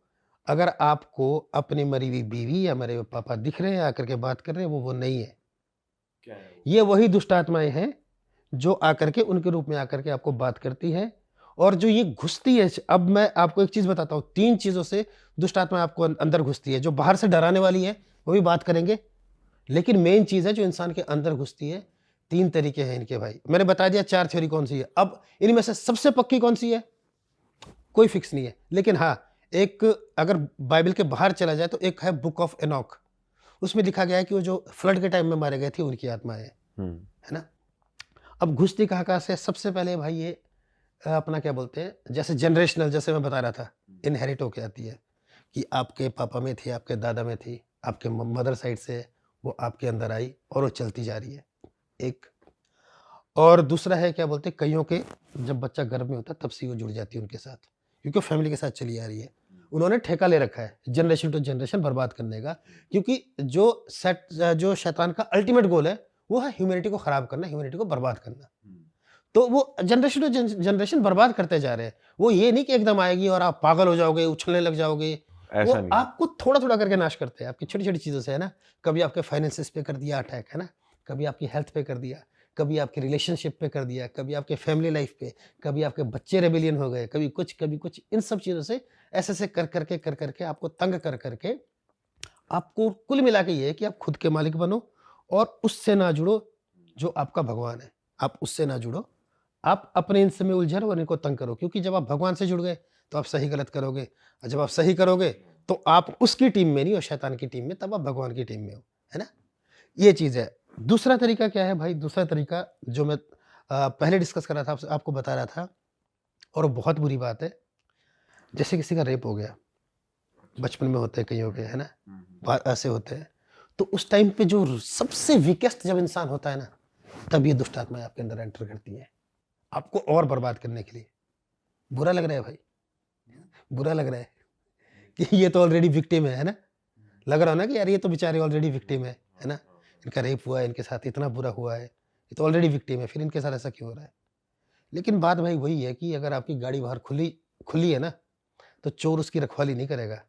अगर आपको अपनी मरी हुई बीवी या मरे हुए पापा दिख रहे हैं आकर के बात कर रहे हैं, वो नहीं है। ये वही दुष्ट आत्माएं हैं जो आकर के उनके रूप में आकर के आपको बात करती है। और जो ये घुसती है, अब मैं आपको एक चीज बताता हूँ, 3 चीजों से दुष्ट आत्मा आपको अंदर घुसती है। जो बाहर से डराने वाली है वो भी बात करेंगे, लेकिन मेन चीज है जो इंसान के अंदर घुसती है। 3 तरीके हैं इनके भाई, मैंने बता दिया 4 थ्योरी कौन सी है। अब इनमें से सबसे पक्की कौन सी है, कोई फिक्स नहीं है। लेकिन हाँ, एक अगर बाइबल के बाहर चला जाए तो एक है बुक ऑफ एनॉक, उसमें लिखा गया है कि वो जो फ्लड के टाइम में मारे गए थे उनकी आत्माएं हैं, है ना। अब घुसती कहाँ से, सबसे पहले भाई ये अपना क्या बोलते हैं, जैसे जनरेशनल, जैसे मैं बता रहा था, इनहेरिट होके आती है कि आपके पापा में थी, आपके दादा में थी, आपके मदर साइड से वो आपके अंदर आई और वो चलती जा रही है, एक। और दूसरा है क्या बोलते हैं, कईयों के जब बच्चा गर्भ में होता है तब से वो जुड़ जाती है उनके साथ, क्योंकि फैमिली के साथ चली आ रही है। उन्होंने ठेका ले रखा है जनरेशन टू जनरेशन बर्बाद करने का, क्योंकि जो शैतान का अल्टीमेट गोल है वो है ह्यूमैनिटी को खराब करना, ह्यूमैनिटी को बर्बाद करना। तो वो जनरेशन टू जनरेशन बर्बाद करते जा रहे हैं। वो ये नहीं कि एकदम आएगी और आप पागल हो जाओगे, उछलने लग जाओगे। वो ऐसा नहीं। आपको थोड़ा थोड़ा करके नाश करते हैं, आपकी छोटी छोटी चीज़ों से, है ना। कभी आपके फाइनेंसिस पे कर दिया अटैक, है ना, कभी आपकी हेल्थ पे कर दिया, कभी आपके रिलेशनशिप पे कर दिया, कभी आपके फैमिली लाइफ पे, कभी आपके बच्चे रेबिलियन हो गए, कभी कुछ। इन सब चीज़ों से ऐसे कर करके आपको तंग कर करके, आपको कुल मिला के ये है कि आप खुद के मालिक बनो और उससे ना जुड़ो जो आपका भगवान है। आप उससे ना जुड़ो, आप अपने इनसे में उलझे रहो और इनको तंग करो, क्योंकि जब आप भगवान से जुड़ गए तो आप सही गलत करोगे, और जब आप सही करोगे तो आप उसकी टीम में नहीं हो, शैतान की टीम में, तब आप भगवान की टीम में हो, है ना। ये चीज़ है। दूसरा तरीका क्या है भाई, दूसरा तरीका जो मैं पहले डिस्कस कर रहा था, आपको बता रहा था, और बहुत बुरी बात है, जैसे किसी का रेप हो गया, बचपन में होते हैं कईयों के, है ना, ऐसे होते हैं, तो उस टाइम पे जो सबसे वीकेस्ट जब इंसान होता है ना, तब ये दुष्ट आत्माएं आपके अंदर एंटर करती है आपको और बर्बाद करने के लिए। बुरा लग रहा है भाई, बुरा लग रहा है कि ये तो ऑलरेडी विक्टिम है ना। लग रहा है ना कि यार ये तो बेचारे ऑलरेडी विक्टिम है ना, इनका रेप हुआ है, इनके साथ इतना बुरा हुआ है, ये तो ऑलरेडी विक्टिम है, फिर इनके साथ ऐसा क्यों हो रहा है। लेकिन बात भाई वही है कि अगर आपकी गाड़ी बाहर खुली है ना, तो चोर उसकी रखवाली नहीं करेगा,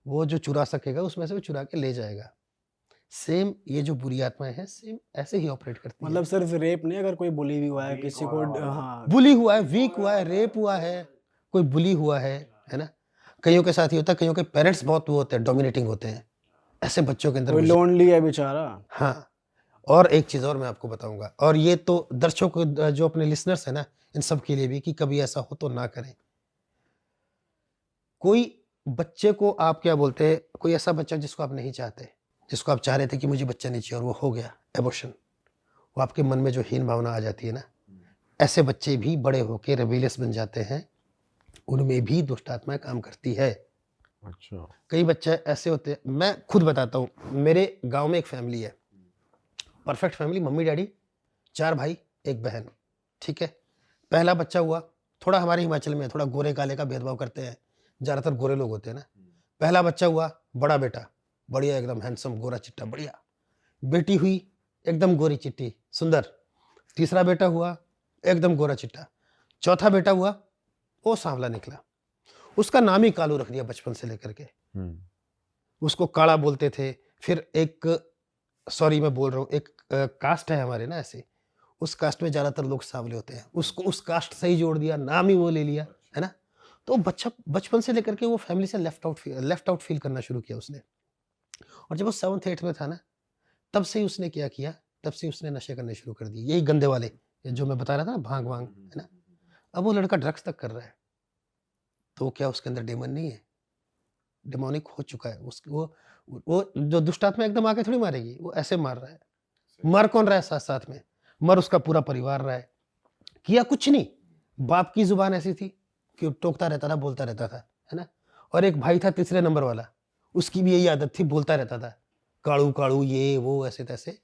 वो जो चुरा सकेगा उसमें से वो चुरा के ले जाएगा। सेम ये जो बुरी आत्माएं हैं सेम ऐसे ही ऑपरेट करती हैं। मतलब सिर्फ रेप नहीं, अगर कोई बुली भी हुआ है किसी को, हाँ, बुली हुआ है, वीक हुआ है, रेप हुआ है, कोई बुली हुआ है ना। कईयों के साथ ही होता है, कईयों के पेरेंट्स बहुत वो होते हैं, डोमिनेटिंग होते हैं, ऐसे बच्चों के अंदर कोई लोनली है बेचारा। हाँ। और एक चीज़ और मैं आपको बताऊंगा, और ये तो दर्शकों जो अपने लिसनर्स हैं ना, इन सब के लिए भी, कि कभी ऐसा हो तो ना करें। कोई बच्चे को आप क्या बोलते हैं, कोई ऐसा बच्चा जिसको आप नहीं चाहते, जिसको आप चाह रहे थे कि मुझे बच्चा नहीं चाहिए और वो हो गया एबॉर्शन, वो आपके मन में जो हीन भावना आ जाती है ना, ऐसे बच्चे भी बड़े होकर रेबिलियस बन जाते हैं, उनमें भी दुष्ट आत्माएं काम करती है। अच्छा। कई बच्चे ऐसे होते हैं, मैं खुद बताता हूँ, मेरे गांव में एक फैमिली है, परफेक्ट फैमिली, मम्मी डैडी, 4 भाई 1 बहन, ठीक है। पहला बच्चा हुआ, थोड़ा हमारे हिमाचल में थोड़ा गोरे काले का भेदभाव करते हैं, ज़्यादातर गोरे लोग होते हैं ना। पहला बच्चा हुआ, बड़ा बेटा, बढ़िया एकदम हैंडसम, गोरा चिट्टा, बढ़िया। बेटी हुई एकदम गोरी चिट्टी, सुंदर। तीसरा बेटा हुआ एकदम गोरा चिट्टा। चौथा बेटा हुआ, वो सांवला निकला, उसका नाम ही कालू रख दिया बचपन से लेकर के। उसको काला बोलते थे। फिर एक, सॉरी मैं बोल रहा हूँ, एक कास्ट है हमारे ना ऐसे, उस कास्ट में ज़्यादातर लोग सांवले होते हैं, उसको उस कास्ट से ही जोड़ दिया, नाम ही वो ले लिया, है ना। तो बच्चा बचपन से लेकर के वो फैमिली से लेफ्ट आउट फील करना शुरू किया उसने। और जब वो 7th 8th में था ना, तब से ही उसने क्या किया, तब से उसने नशे करने शुरू कर दिए, यही गंदे वाले जो मैं बता रहा था ना, भांग वांग, है ना। अब वो लड़का ड्रग्स तक कर रहा है, तो क्या उसके अंदर डेमन नहीं है, डेमोनिक हो चुका है। वो जो दुष्ट आत्मा एकदम आके थोड़ी मारेगी, वो ऐसे मार रहा है। मर कौन रहा है साथ साथ में, मर उसका पूरा परिवार रहा है। किया कुछ नहीं, बाप की जुबान ऐसी थी कि टोकता रहता था, बोलता रहता था, है ना। और एक भाई था तीसरे नंबर वाला, उसकी भी यही आदत थी, बोलता रहता था, काड़ू काड़ू ये वो ऐसे तैसे।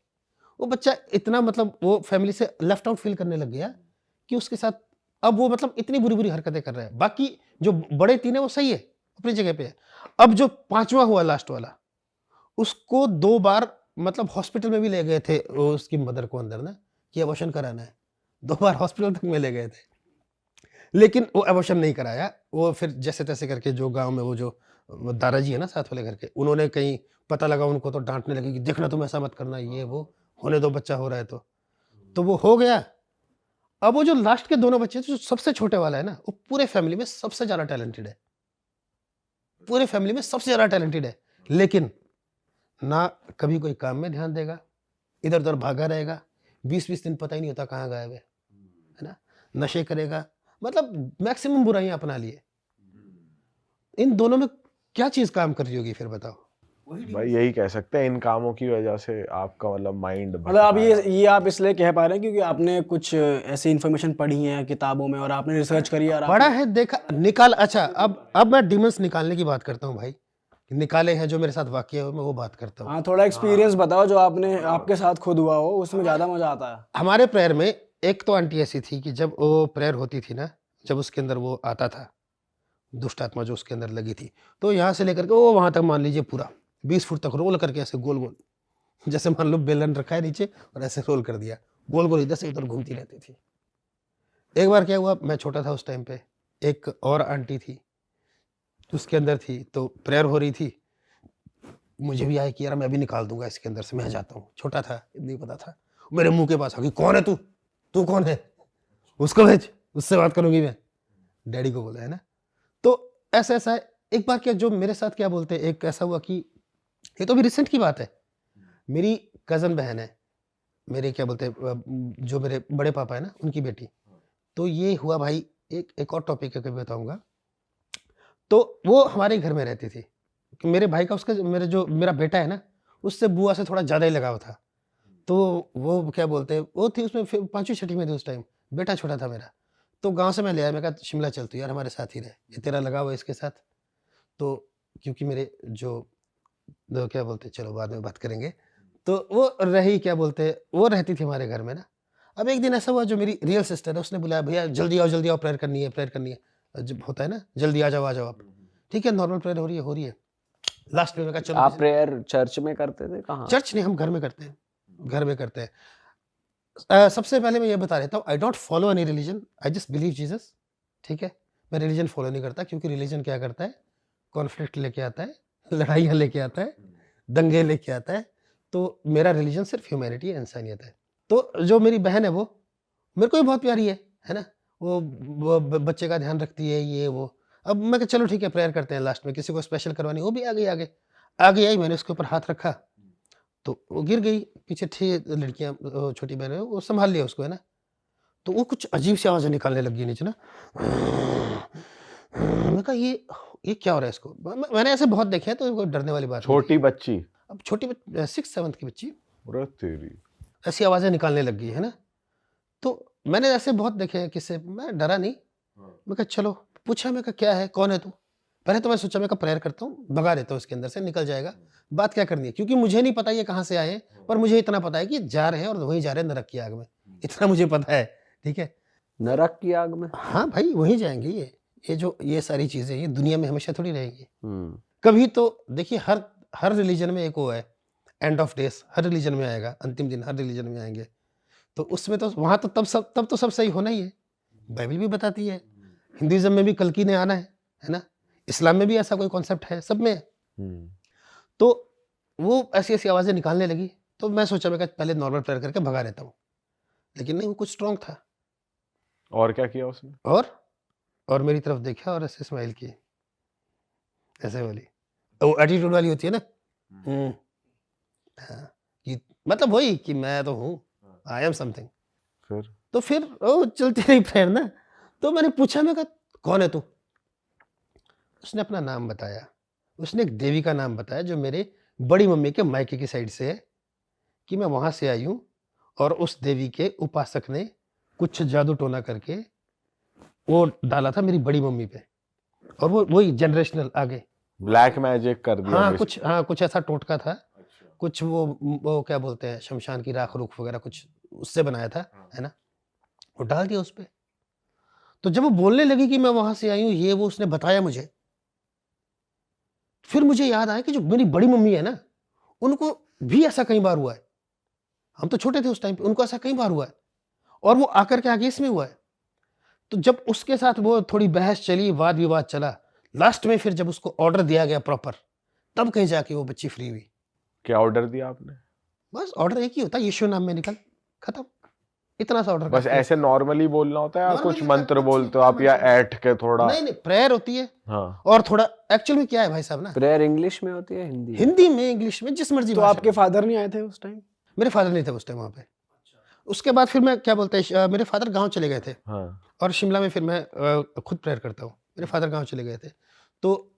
वो बच्चा इतना मतलब वो फैमिली से लेफ्ट आउट फील करने लग गया कि उसके साथ अब वो मतलब इतनी बुरी बुरी हरकतें कर रहा है। बाकी जो बड़े तीन है वो सही है, अपनी जगह पे है। अब जो पांचवा हुआ लास्ट वाला, उसको 2 बार मतलब हॉस्पिटल में भी ले गए थे वो उसकी मदर को अंदर ना, कि अबॉर्शन कराना है। 2 बार हॉस्पिटल तक में ले गए थे, लेकिन वो अबॉर्शन नहीं कराया। वो फिर जैसे-तैसे करके जो गाँव में वो जो वो दादाजी है ना साथ वाले घर के, उन्होंने कहीं पता लगा उनको तो डाँटने लगे कि देखना तुम ऐसा मत करना, ये वो, होने दो बच्चा हो रहा है तो। तो वो हो गया। अब वो जो लास्ट के दोनों बच्चे थे, जो सबसे छोटे वाला है ना, वो पूरे फैमिली में सबसे ज़्यादा टैलेंटेड है। पूरे फैमिली में सबसे ज़्यादा टैलेंटेड है। लेकिन ना कभी कोई काम में ध्यान देगा, इधर-उधर भागा रहेगा, 20-20 दिन पता ही नहीं होता कहाँ गायब है ना? नशे करेगा, मतलब मैक्सिमम बुराइयाँ अपना लिए। इन दोनों में क्या चीज़ काम कर रही होगी फिर बताओ? भाई यही कह सकते हैं, इन कामों की वजह से आपका मतलब माइंड मतलब आप ये आप इसलिए कह पा रहे हैं क्योंकि आपने कुछ ऐसी इन्फॉर्मेशन पढ़ी है किताबों में और आपने रिसर्च करी है और पढ़ा आपने है, देखा, निकाल। अच्छा, अब मैं डीमंस निकालने की बात करता हूँ भाई। निकाले हैं जो मेरे साथ वाक़या हुए, मैं वो बात करता हूँ। हाँ थोड़ा एक्सपीरियंस बताओ जो आपने आपके साथ खुद हुआ हो, उसमें ज़्यादा मज़ा आता है। हमारे प्रेयर में एक तो आंटी ऐसी थी कि जब वो प्रेयर होती थी ना, जब उसके अंदर वो आता था, दुष्ट आत्मा जो उसके अंदर लगी थी, तो यहाँ से लेकर के वो वहाँ तक मान लीजिए पूरा 20 फुट तक रोल करके ऐसे गोल-गोल, जैसे मान लो बेलन रखा है नीचे और ऐसे रोल कर दिया, गोल-गोल इधर से उधर घूमती रहती थी। एक बार क्या हुआ, मैं छोटा था उस टाइम पे, एक और आंटी थी, उसके अंदर थी, तो प्रेयर हो रही थी। मुझे भी आया कि यार मैं भी निकाल दूँगा इसके अंदर से, मैं जाता हूँ। छोटा था, नहीं पता था। मेरे मुँह के पास आ गई, "कौन है तू? तू कौन है? उसको भेज, उससे बात करूँगी मैं।" डैडी को बोला, है ना? तो ऐसा-ऐसा है। एक बार क्या जो मेरे साथ क्या बोलते हैं, एक ऐसा हुआ कि ये तो अभी रिसेंट की बात है। मेरी कज़न बहन है, मेरे क्या बोलते हैं जो मेरे बड़े पापा है ना, उनकी बेटी। तो ये हुआ भाई, एक और टॉपिक है, कभी बताऊँगा। तो वो हमारे घर में रहती थी। कि मेरे भाई का उसका मेरा बेटा है ना, उससे बुआ से थोड़ा ज़्यादा ही लगाव था। तो वो क्या बोलते हैं, वो थी उसमें फिर 5वीं-6ठी में थी उस टाइम, बेटा छोटा था मेरा। तो गाँव से मैं ले आया, मैंने कहा शिमला चल तू यार हमारे साथ ही रह, ये तेरा लगाव है इसके साथ। तो क्योंकि मेरे जो क्या बोलते हैं, चलो बाद में बात करेंगे। तो वो रही क्या बोलते हैं, वो रहती थी हमारे घर में ना। अब एक दिन ऐसा हुआ, जो मेरी रियल सिस्टर है उसने बुलाया, भैया जल्दी आओ प्रेयर करनी है, प्रेयर करनी है। जब होता है ना, जल्दी आ जाओ आप। ठीक है, नॉर्मल प्रेयर हो रही है। लास्ट में मैं कहा चलो आप प्रेयर चर्च में करते थे कहाँ? चर्च नहीं, हम घर में करते हैं, घर में करते हैं। सबसे पहले मैं ये बता देता हूँ, I don't follow any religion, I just believe Jesus. ठीक है, मैं रिलीजन फॉलो नहीं करता, क्योंकि रिलीजन क्या करता है, कॉन्फ्लिक्ट लेके आता है, लड़ाइयाँ लेके आता है, दंगे लेके आता है। तो मेरा रिलीजन सिर्फ ह्यूमैनिटी है, इंसानियत है। तो जो मेरी बहन है वो मेरे को भी बहुत प्यारी है ना। वो बच्चे का ध्यान रखती है, ये वो। अब मैं कहा चलो ठीक है, प्रेयर करते हैं। लास्ट में किसी को स्पेशल करवानी, वो भी आ गई आगे आई, मैंने उसके ऊपर हाथ रखा तो वो गिर गई। पीछे थी लड़कियाँ, छोटी बहन है, वो संभाल लिया उसको, है ना। तो वो कुछ अजीब सी आवाज़ें निकालने लग गई नीचे ना। मैंने कहा ये क्या हो रहा है इसको। मैंने ऐसे बहुत देखे हैं, तो कोई डरने वाली बात नहीं छोटी थी। बच्ची? अब छोटी 6th-7th की बच्ची अरे तेरी। ऐसी आवाज़ें निकालने लग गई, है ना। तो मैंने ऐसे बहुत देखे हैं किस्से, मैं डरा नहीं। मैं कहा चलो, पूछा, मैं कहा क्या है, कौन है तू? पहले तो मैं सोचा, मैं कहा प्रेयर करता हूँ, भगा देता हूँ इसके अंदर से, निकल जाएगा। बात क्या करनी है, क्योंकि मुझे नहीं पता ये कहाँ से आए हैं, पर मुझे इतना पता है कि जा रहे हैं और वहीं जा रहे हैं नरक की आग में। इतना मुझे पता है, ठीक है। नरक की आग में? हाँ भाई, वहीं जाएँगे ये सारी चीज़ें, ये दुनिया में हमेशा थोड़ी रहेंगी। हम्म। कभी तो देखिए, हर रिलीजन में एक वो है, end of days, her religion में आएगा, अंतिम दिन हर रिलीजन में आएँगे। तो उसमें तो वहाँ तो तब तो सब सही होना ही है। बाइबल भी बताती है, हिंदुइज़्म में भी कल्कि ने आना है ना? इस्लाम में भी ऐसा कोई कॉन्सेप्ट है, सब में है। हम्म। तो वो ऐसी-ऐसी आवाज़ें निकालने लगी, तो मैं सोचा, मैं कहा पहले नॉर्मल प्रेयर करके भगा देता हूँ। लेकिन नहीं, वो कुछ स्ट्रॉन्ग था। और क्या किया उसने? और मेरी तरफ देखा और ऐसे स्माइल की, ऐसे वाली, वो एटीट्यूड वाली होती है ना। हुँ, हाँ, कि मतलब वही कि मैं तो हूँ, आई एम समथिंग। फिर? तो फिर वो चलती रही प्रेयर ना। तो मैंने पूछा, मैं कहा कौन है तू? उसने अपना नाम बताया। उसने एक देवी का नाम बताया, जो मेरे बड़ी मम्मी के मायके की साइड से है, कि मैं वहाँ से आई हूँ और उस देवी के उपासक ने कुछ जादू टोना करके वो डाला था मेरी बड़ी मम्मी पे, और वो वही जनरेशनल आगे। ब्लैक मैजिक कर दिया हाँ कुछ ऐसा टोटका था, कुछ वो क्या बोलते हैं, शमशान की राख रूख वगैरह कुछ उससे बनाया था, है ना, वो डाल दिया उस पे। तो जब वो बोलने लगी कि मैं वहां से आई हूँ, ये वो उसने बताया मुझे, फिर मुझे याद आया कि जो मेरी बड़ी मम्मी है ना, उनको भी ऐसा कई बार हुआ है। हम तो छोटे थे उस टाइम पे, उनको ऐसा कई बार हुआ है, और वो आकर के आगे इसमें हुआ है। तो जब उसके साथ वो थोड़ी बहस चली, वाद विवाद चला, लास्ट में फिर जब उसको ऑर्डर दिया गया प्रॉपर, तब कहीं जाके वो बच्ची फ्री हुई। क्या ऑर्डर दिया आपने? बस ऑर्डर एक ही होता है, यीशु नाम में निकल, खत्म, इतना सा ऑर्डर। बस ऐसे नॉर्मली बोलना होता है या Normally कुछ होता है, मंत्र कुछ बोलते हो नहीं, आप, या मंत्र ऐठ के थोड़ा? नहीं प्रेयर होती है, हाँ। और थोड़ा एक्चुअल में क्या है भाई साहब ना, प्रेयर इंग्लिश में होती है हिंदी? हिंदी में, इंग्लिश में, जिस मर्जी तो भाषा आपके में। फादर नहीं आए थे उस टाइम? मेरे फादर नहीं थे उस टाइम वहाँ पे। उसके बाद फिर मैं क्या बोलते हैं, मेरे फादर गांव चले गए थे, हाँ। और शिमला में फिर मैं खुद प्रेयर करता हूँ। मेरे फादर गांव चले गए थे, तो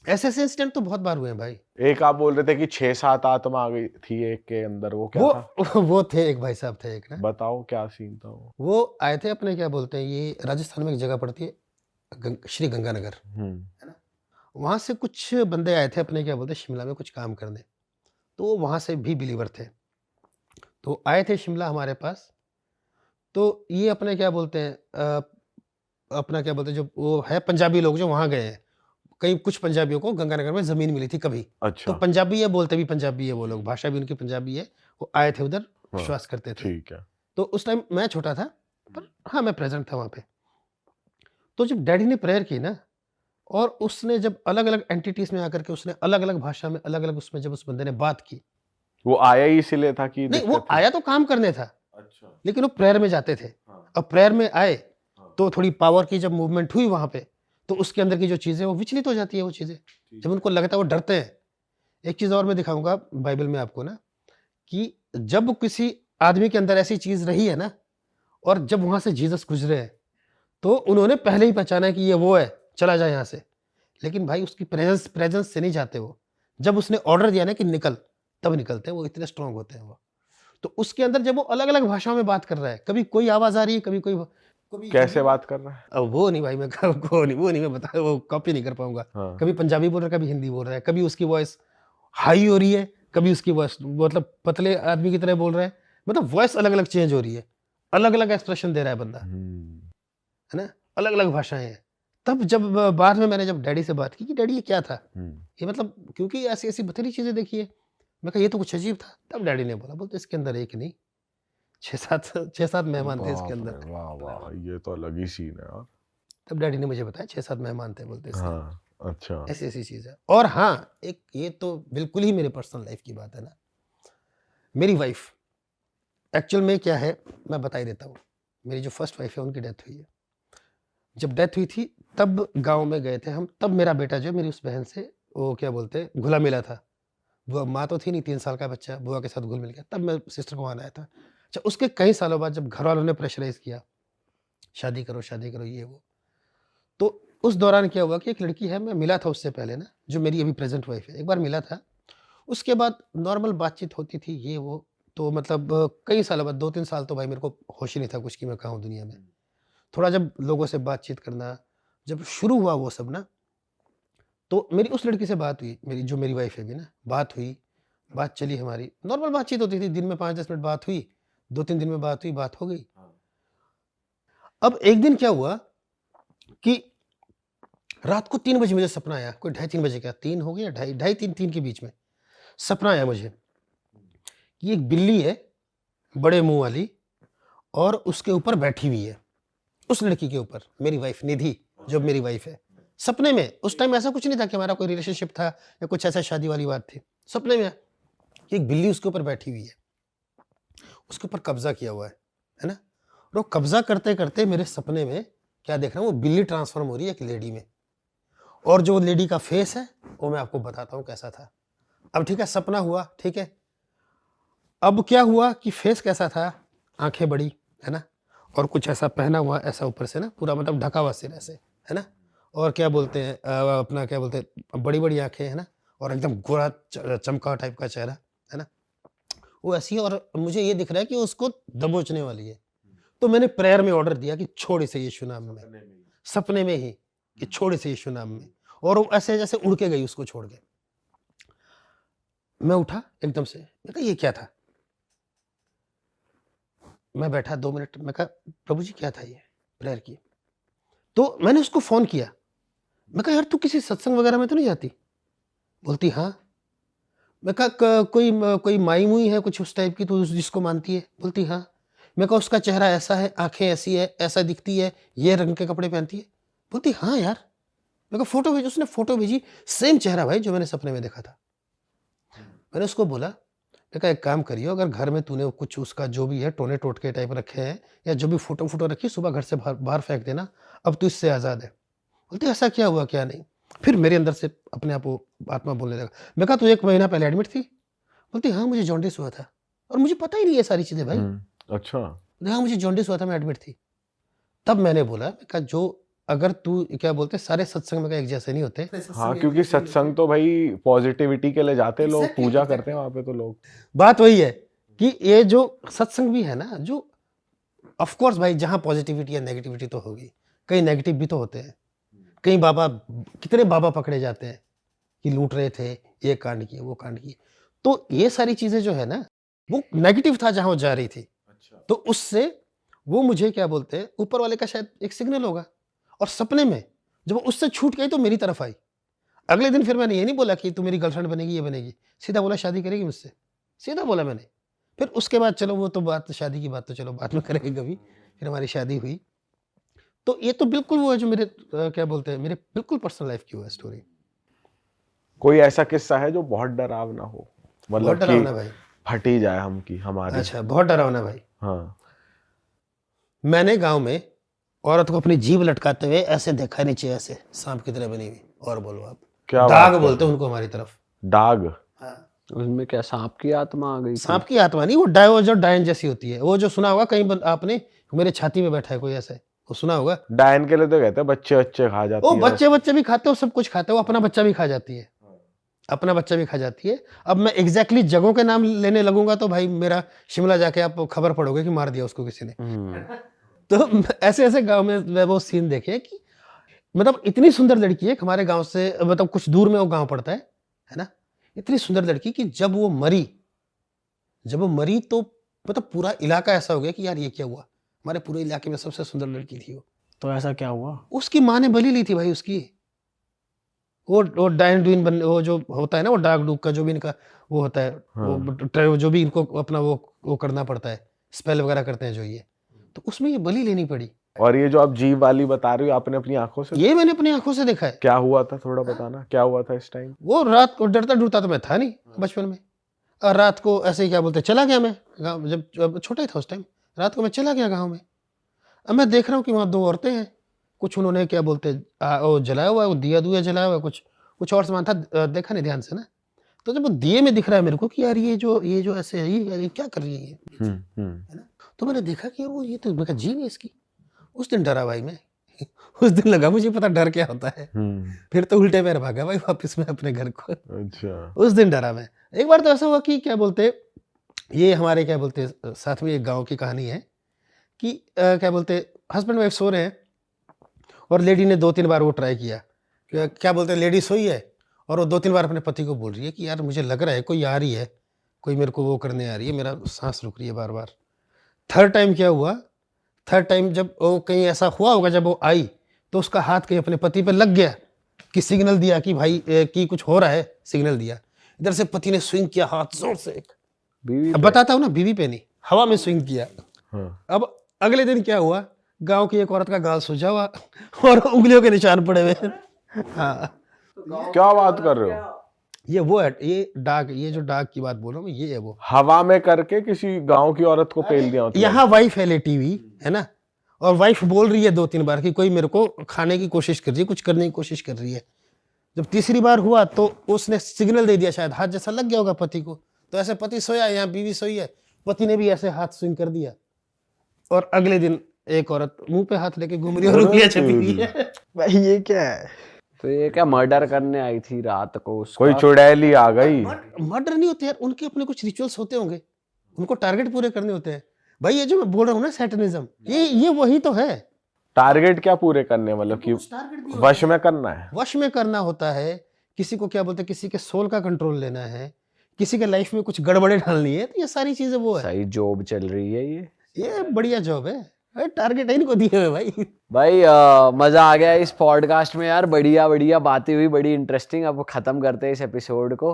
ऐसे ऐसे इंसिडेंट तो बहुत बार हुए हैं भाई। एक आप बोल रहे थे कि 6-7 आत्मा आ गई थी एक के अंदर, वो क्या था? वो थे, एक भाई साहब थे एक ना, बताओ क्या सीन था वो? वो आए थे अपने क्या बोलते हैं, ये राजस्थान में एक जगह पड़ती है श्री गंगानगर, हम्म। वहाँ से कुछ बंदे आए थे अपने क्या बोलते हैं शिमला में कुछ काम करने, तो वो वहाँ से भी बिलीवर थे, तो आए थे शिमला हमारे पास। तो ये अपने क्या बोलते हैं अपना क्या बोलते हैं, जो वो है पंजाबी लोग जो वहाँ गए हैं, कई कुछ पंजाबियों को गंगानगर में ज़मीन मिली थी कभी, तो अच्छा। पंजाबी है, बोलते भी पंजाबी है वो लोग, भाषा भी उनकी पंजाबी है, वो आए थे उधर, हाँ, विश्वास करते थे। ठीक है। तो उस टाइम मैं छोटा था, पर हाँ मैं प्रेजेंट था वहाँ पे। तो जब डैडी ने प्रेयर की ना, और उसने जब अलग अलग एंटिटीज में आकर के उसने अलग अलग भाषा में अलग अलग उसमें जब उस बंदे ने बात की, वो आया ही इसीलिए था कि नहीं वो दिक्कत थी? आया तो काम करने था, अच्छा। लेकिन वो प्रेयर में जाते थे। हाँ। अब प्रेयर में आए हाँ। तो थोड़ी पावर की जब मूवमेंट हुई वहां पे, तो उसके अंदर की जो चीजें वो विचलित हो जाती है, वो चीजें जब उनको लगता है वो डरते हैं। एक चीज और मैं दिखाऊंगा बाइबल में आपको ना, कि जब किसी आदमी के अंदर ऐसी चीज रही है ना, और जब वहां से जीसस गुजरे हैं, तो उन्होंने पहले ही पहचाना कि ये वो है, चला जाए यहाँ से। लेकिन भाई उसकी प्रेजेंस से नहीं जाते वो, जब उसने ऑर्डर दिया ना कि निकल, तब निकलते हैं, वो इतने स्ट्रांग होते हैं वो। तो उसके अंदर जब वो अलग अलग भाषाओं में बात कर रहा है, कभी कोई आवाज आ रही है, कभी कभी कैसे बात कर रहा है? अब वो नहीं भाई, मैं वो नहीं मैं बता, वो कॉपी नहीं कर पाऊंगा। हाँ। कभी पंजाबी बोल रहा है, कभी हिंदी बोल रहा है, कभी उसकी वॉइस हाई हो रही है, कभी उसकी वॉइस मतलब पतले आदमी की तरह बोल रहा है, मतलब वॉइस अलग अलग चेंज हो रही है, अलग अलग एक्सप्रेशन दे रहा है बंदा, है ना, अलग अलग भाषाएं हैं। तब जब बाद में मैंने जब डैडी से बात की कि डैडी ये क्या था, ये मतलब क्योंकि ऐसी ऐसी बथेरी चीजें देखी है, मैं कहा ये तो कुछ अजीब था। तब डैडी ने बोला, बोलते इसके अंदर एक नहीं 6-7 मेहमान थे इसके अंदर। वाह वाह, ये तो अलग ही सीन है यार। तब डैडी ने मुझे बताया 6-7 मेहमान थे, बोलते इसके अंदर। हाँ। अच्छा। ऐसी ऐसी चीज है। और हाँ, एक ये तो बिल्कुल ही मेरे पर्सनल लाइफ की बात है ना, मेरी वाइफ एक्चुअल में क्या है मैं बता ही देता हूँ। मेरी जो फर्स्ट वाइफ है उनकी डेथ हुई है। जब डेथ हुई थी तब गांव में गए थे हम, तब मेरा बेटा जो मेरी उस बहन से वो क्या बोलते हैं घुला मिला था। बुआ माँ तो थी नहीं, 3 साल का बच्चा बुआ के साथ घुल मिल गया, तब मैं सिस्टर को वहाँ आया था। अच्छा, उसके कई सालों बाद जब घर वालों ने प्रेशराइज किया, शादी करो ये वो, तो उस दौरान क्या हुआ कि एक लड़की है, मैं मिला था उससे पहले ना, जो मेरी अभी प्रेजेंट वाइफ है, एक बार मिला था। उसके बाद नॉर्मल बातचीत होती थी ये वो, तो मतलब कई सालों बाद 2-3 साल तो भाई मेरे को होश ही नहीं था कुछ कि मैं कहाँ हूँ दुनिया में। थोड़ा जब लोगों से बातचीत करना जब शुरू हुआ वो सब ना, तो मेरी उस लड़की से बात हुई, मेरी जो मेरी वाइफ है अभी ना, बात हुई, बात चली, हमारी नॉर्मल बातचीत होती थी, दिन में 5-10 मिनट बात हुई, 2-3 दिन में बात हुई, बात हो गई। अब एक दिन क्या हुआ कि रात को 3 बजे मुझे सपना आया, कोई 2:30-3 बजे का, 3 हो गया, 2:30-3 के बीच में सपना आया मुझे कि एक बिल्ली है बड़े मुंह वाली, और उसके ऊपर बैठी हुई है, उस लड़की के ऊपर, मेरी वाइफ निधि जो मेरी वाइफ है। सपने में, उस टाइम ऐसा कुछ नहीं था कि हमारा कोई रिलेशनशिप था या कुछ ऐसा शादी वाली बात थी। सपने में कि एक बिल्ली उसके ऊपर बैठी हुई है, उसके ऊपर कब्जा किया हुआ है ना, और वो कब्जा करते करते मेरे सपने में क्या देख रहा हूँ, वो बिल्ली ट्रांसफॉर्म हो रही है एक लेडी में, और जो लेडी का फेस है वो मैं आपको बताता हूँ कैसा था। अब ठीक है, सपना हुआ, ठीक है। अब क्या हुआ कि फेस कैसा था, आंखें बड़ी, है ना, और कुछ ऐसा पहना हुआ, ऐसा ऊपर से ना पूरा मतलब ढका हुआ सिर ऐसे, है ना, और क्या बोलते हैं अपना क्या बोलते हैं, बड़ी बड़ी आंखें, है ना, और एकदम गोरा चमका टाइप का चेहरा, है ना। वो ऐसी है और मुझे ये दिख रहा है कि वो उसको दबोचने वाली है। तो मैंने प्रेयर में ऑर्डर दिया कि छोड़ इसे यीशु नाम में, सपने में ही कि छोड़ इसे यीशु नाम में, और वो ऐसे जैसे उड़ के गई उसको छोड़ के। मैं उठा एकदम से, मैं कहा ये क्या था? मैं बैठा 2 मिनट, मैं कहा प्रभु जी क्या था ये? प्रेयर की। तो मैंने उसको फोन किया, मैं कहा यार तू किसी सत्संग वगैरह में तो नहीं जाती? बोलती हाँ। मैं कहा कोई माई मुई है कुछ उस टाइप की तू जिसको मानती है? बोलती हाँ। मैं कहा उसका चेहरा ऐसा है, आंखें ऐसी है, ऐसा दिखती है, ये रंग के कपड़े पहनती है? बोलती हाँ यार। मैं कहा फोटो भेज, उसने फोटो भेजी, सेम चेहरा भाई जो मैंने सपने में देखा था। मैंने उसको बोला, मैं कहा एक काम करियो, अगर घर में तूने कुछ उसका जो भी है टोने टोटके टाइप रखे हैं या जो भी फोटो फोटो रखी, सुबह घर से बाहर फेंक देना, अब तू इससे आज़ाद है। बोलती ऐसा क्या हुआ क्या नहीं? फिर मेरे अंदर से अपने आप वो आत्मा बोलने लगा। मैं कहा तू 1 महीना पहले एडमिट थी? बोलती हाँ मुझे जॉन्डिस हुआ था, और मुझे पता ही नहीं ये सारी चीज़ें भाई। अच्छा। हाँ मुझे जॉन्डिस हुआ था, मैं एडमिट थी। तब मैंने बोला, मैं कहा जो अगर तू क्या बोलते सारे सत्संग में का एक जैसे नहीं होते। हाँ, क्योंकि सत्संग तो भाई पॉजिटिविटी के लिए जाते हैं लोग, पूजा करते हैं वहां पे तो लोग। बात वही है कि ये जो सत्संग भी है ना, जो ऑफ कोर्स भाई जहाँ पॉजिटिविटी या नेगेटिविटी तो होगी, कई नेगेटिव भी तो होते हैं। कई बाबा, कितने बाबा पकड़े जाते हैं कि लूट रहे थे, ये कांड किए वो कांड किए। तो ये सारी चीजें जो है ना, वो नेगेटिव था जहां वो जा रही थी। तो उससे वो मुझे क्या बोलते हैं, ऊपर वाले का शायद एक सिग्नल होगा। और सपने में जब वो उससे छूट गई तो मेरी तरफ आई। अगले दिन फिर मैंने ये नहीं बोला कि तू मेरी गर्लफ्रेंड बनेगी, ये बनेगी, सीधा बोला शादी करेगी मुझसे, सीधा बोला मैंने। फिर उसके बाद चलो वो तो बात, शादी की बात तो चलो बाद में करेंगे कभी। फिर हमारी शादी हुई। तो ये तो बिल्कुल वो है जो मेरे क्या बोलते हैं, मेरे बिल्कुल पर्सनल लाइफ की वो है स्टोरी। कोई ऐसा किस्सा है जो बहुत डरावना हो, बहुत मतलब डरावना कि भाई। फट ही जाए हम की हमारी? अच्छा, बहुत डरावना भाई। हाँ। मैंने गांव में औरत को अपनी जीभ लटकाते हुए ऐसे देखा नीचे, ऐसे सांप की तरह बनी हुई। और बोलो आप, क्या दाग बात बोलते कर हैं उनको हमारी तरफ। दाग? उसमें क्या सांप की आत्मा आ गई थी? सांप की आत्मा नहीं, वो डायो जो डायन जैसी होती है। वो जो सुना होगा कहीं आपने, मेरे छाती में बैठा है कोई ऐसे, वो सुना होगा। डायन के लिए तो कहते हैं बच्चे बच्चे खा जाती वो है। बच्चे भी खाते हो, सब कुछ खाते हो, अपना बच्चा भी खा जाती है, अपना बच्चा भी खा जाती है। अब मैं एग्जैक्टली जगहों के नाम लेने लगूंगा तो भाई मेरा शिमला जाके आप खबर पड़ोगे कि मार दिया उसको किसी ने। तो ऐसे ऐसे गांव में वो सीन देखे कि मतलब इतनी सुंदर लड़की है हमारे गांव से, मतलब कुछ दूर में वो गांव पड़ता है ना। इतनी सुंदर लड़की कि जब वो मरी तो मतलब पूरा इलाका ऐसा हो गया कि यार ये क्या हुआ, हमारे पूरे इलाके में सबसे सुंदर लड़की थी वो। तो ऐसा क्या हुआ? उसकी माँ ने बलि ली थी भाई उसकी। वो डायन डुइन बन, वो जो होता है ना, वो डाग डूग का जो भी इनका वो होता है, वो जो भी इनको अपना वो करना पड़ता है, स्पेल वगैरह करते हैं जो ये, तो उसमें ये बलि लेनी पड़ी। और ये जो आप जीव वाली बता रही हो, आपने अपनी आंखों से? ये मैंने अपनी आंखों से देखा है। क्या हुआ था, थोड़ा बताना, क्या हुआ था इस टाइम? वो रात को डरता डरता तो मैं था नहीं बचपन में, और रात को ऐसे ही क्या बोलते चला गया मैं गाँव, जब छोटा ही था उस टाइम, रात को मैं चला गया गाँव में। अब मैं देख रहा हूँ कि वहाँ 2 औरतें हैं, कुछ उन्होंने क्या बोलते वो जलाया हुआ है, वो दिया दुया जलाया हुआ है, कुछ और सामान था, देखा नहीं ध्यान से ना। तो जब वो दिए में दिख रहा है मेरे को कि यार ये जो ऐसे है, ये क्या कर रही है ये, है ना। तो मैंने देखा कि वो ये तो मैं कहा जीव है इसकी। उस दिन डरा भाई मैं। उस दिन लगा मुझे पता डर क्या होता है। फिर तो उल्टे पैर भागा भाई वापस में अपने घर को। अच्छा। उस दिन डरा मैं। एक बार तो ऐसा हुआ कि क्या बोलते, ये हमारे क्या बोलते साथ में एक गांव की कहानी है कि क्या बोलते हस्बैंड वाइफ सो रहे हैं और लेडी ने 2-3 बार वो ट्राई किया, क्या बोलते लेडी सोई है और वो 2-3 बार अपने पति को बोल रही है कि यार मुझे लग रहा है कोई आ रही है, कोई मेरे को वो करने आ रही है, मेरा सांस रुक रही है बार बार। थर्ड टाइम क्या हुआ, थर्ड टाइम जब वो कहीं ऐसा हुआ होगा, जब वो आई तो उसका हाथ कहीं अपने पति पे लग गया कि सिग्नल दिया कि भाई कि कुछ हो रहा है, सिग्नल दिया। इधर से पति ने स्विंग किया हाथ जोर से, अब बताता हूँ ना, बीवी पे नहीं, हवा में स्विंग किया। अब अगले दिन क्या हुआ, गांव की एक औरत का गाल सूजा हुआ और उंगलियों के निशान पड़े हुए। हाँ, क्या बात कर रहे हो? ये वो है, ये डाग, ये जो डाग की बात बोल रहा हूँ ये है वो। हवा में करके किसी गांव की औरत को पेल दिया मतलब? यहाँ वाइफ है लेटी हुई है ना, और वाइफ बोल रही है 2-3 बार कि कोई मेरे को खाने की कोशिश कर रही है, कुछ करने की कोशिश कर रही है। जब तीसरी बार हुआ तो उसने सिग्नल दे दिया, शायद हाथ जैसा लग गया होगा पति को, तो ऐसे पति सोया, यहाँ बीवी सोई है, पति ने भी ऐसे हाथ स्विंग कर दिया। और अगले दिन एक औरत मुंह पे हाथ लेके घूम रही है और उंगलियां छपी हुई है। भाई ये क्या है? तो ये क्या मर्डर करने आई थी रात को उसका? कोई चुड़ैल ही आ गई? मर्डर नहीं होते यार, उनके अपने कुछ रिचुअल्स होते होंगे। उनको टारगेट पूरे करने होते हैं। भाई ये जो मैं बोल रहा हूँ ना सैटनिज्म, ये वही तो है। टारगेट क्या पूरे करने, मतलब कि कुछ टारगेट भी वश में करना है। वश में करना होता है, किसी को क्या बोलते हैं, किसी के सोल का कंट्रोल लेना है, किसी के लाइफ में कुछ गड़बड़े डालनी है, तो ये सारी चीजें वो है। सही जॉब चल रही है ये बढ़िया जॉब है, टारगेट है इनको दिए हुए भाई। भाई मजा आ गया इस पॉडकास्ट में यार, बढ़िया बढ़िया बातें हुई, बड़ी इंटरेस्टिंग। अब खत्म करते हैं इस एपिसोड को।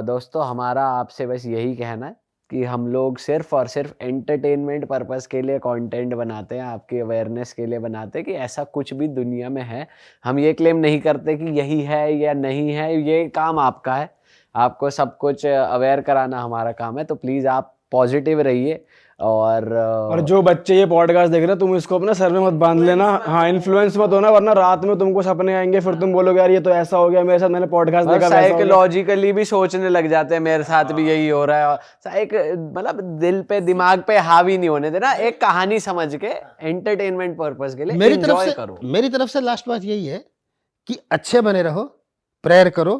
दोस्तों हमारा आपसे बस यही कहना है कि हम लोग सिर्फ और सिर्फ एंटरटेनमेंट पर्पस के लिए कंटेंट बनाते हैं, आपकी अवेयरनेस के लिए बनाते हैं कि ऐसा कुछ भी दुनिया में है। हम ये क्लेम नहीं करते कि यही है या नहीं है, ये काम आपका है, आपको सब कुछ अवेयर कराना हमारा काम है। तो प्लीज़ आप पॉजिटिव रहिए। और जो बच्चे ये पॉडकास्ट देख रहे हैं, तुम इसको अपना सर में मत बांध लेना। हाँ, इन्फ्लुएंस मत होना, वरना रात में तुमको सपने आएंगे, फिर तुम बोलोगे यार ये तो ऐसा हो गया मेरे साथ, मैंने पॉडकास्ट देखा वैसा हो गया। साइकोलॉजिकली भी सोचने लग जाते हैं, मेरे साथ भी यही हो रहा है। एक मतलब दिल पे दिमाग पे हावी नहीं होने देना, एक कहानी समझ के एंटरटेनमेंट पर्पस के लिए एंजॉय करो। मेरी तरफ से लास्ट बात यही है कि अच्छे बने रहो, प्रेयर करो,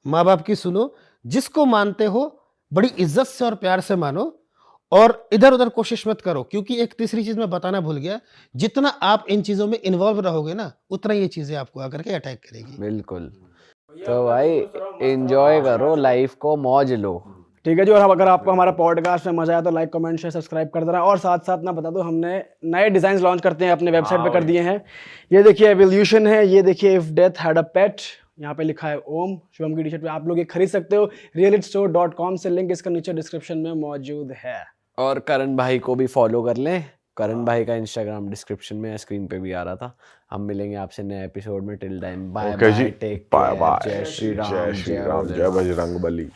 माँ बाप की सुनो, जिसको मानते हो बड़ी इज्जत से और प्यार से मानो, और इधर उधर कोशिश मत करो। क्योंकि एक तीसरी चीज मैं बताना भूल गया, जितना आप इन चीजों में इन्वॉल्व रहोगे ना, उतना ये चीजें आपको आकर के अटैक करेगी। बिल्कुल। तो भाई एंजॉय करो लाइफ को, मौज लो। ठीक है जी। और अगर आपको हमारा पॉडकास्ट में मजा आया तो लाइक, कमेंट, शेयर, सब्सक्राइब कर देना। और साथ साथ ना बता दो, हमने नए डिजाइन लॉन्च करते हैं अपने वेबसाइट पे कर दिए हैं। ये देखिए एवोल्यूशन है, ये देखिए इफ डेथ हैड अ पेट, यहाँ पे लिखा है ओम, शुभम की टी शर्ट पे आप लोग ये खरीद सकते हो realitstore.com से। लिंक इसका नीचे डिस्क्रिप्शन में मौजूद है। और करण भाई को भी फॉलो कर लें, करण भाई का इंस्टाग्राम डिस्क्रिप्शन में स्क्रीन पे भी आ रहा था। हम मिलेंगे आपसे नए एपिसोड में। Till then bye bye, take care, जय श्री राम, जय बजरंग बली।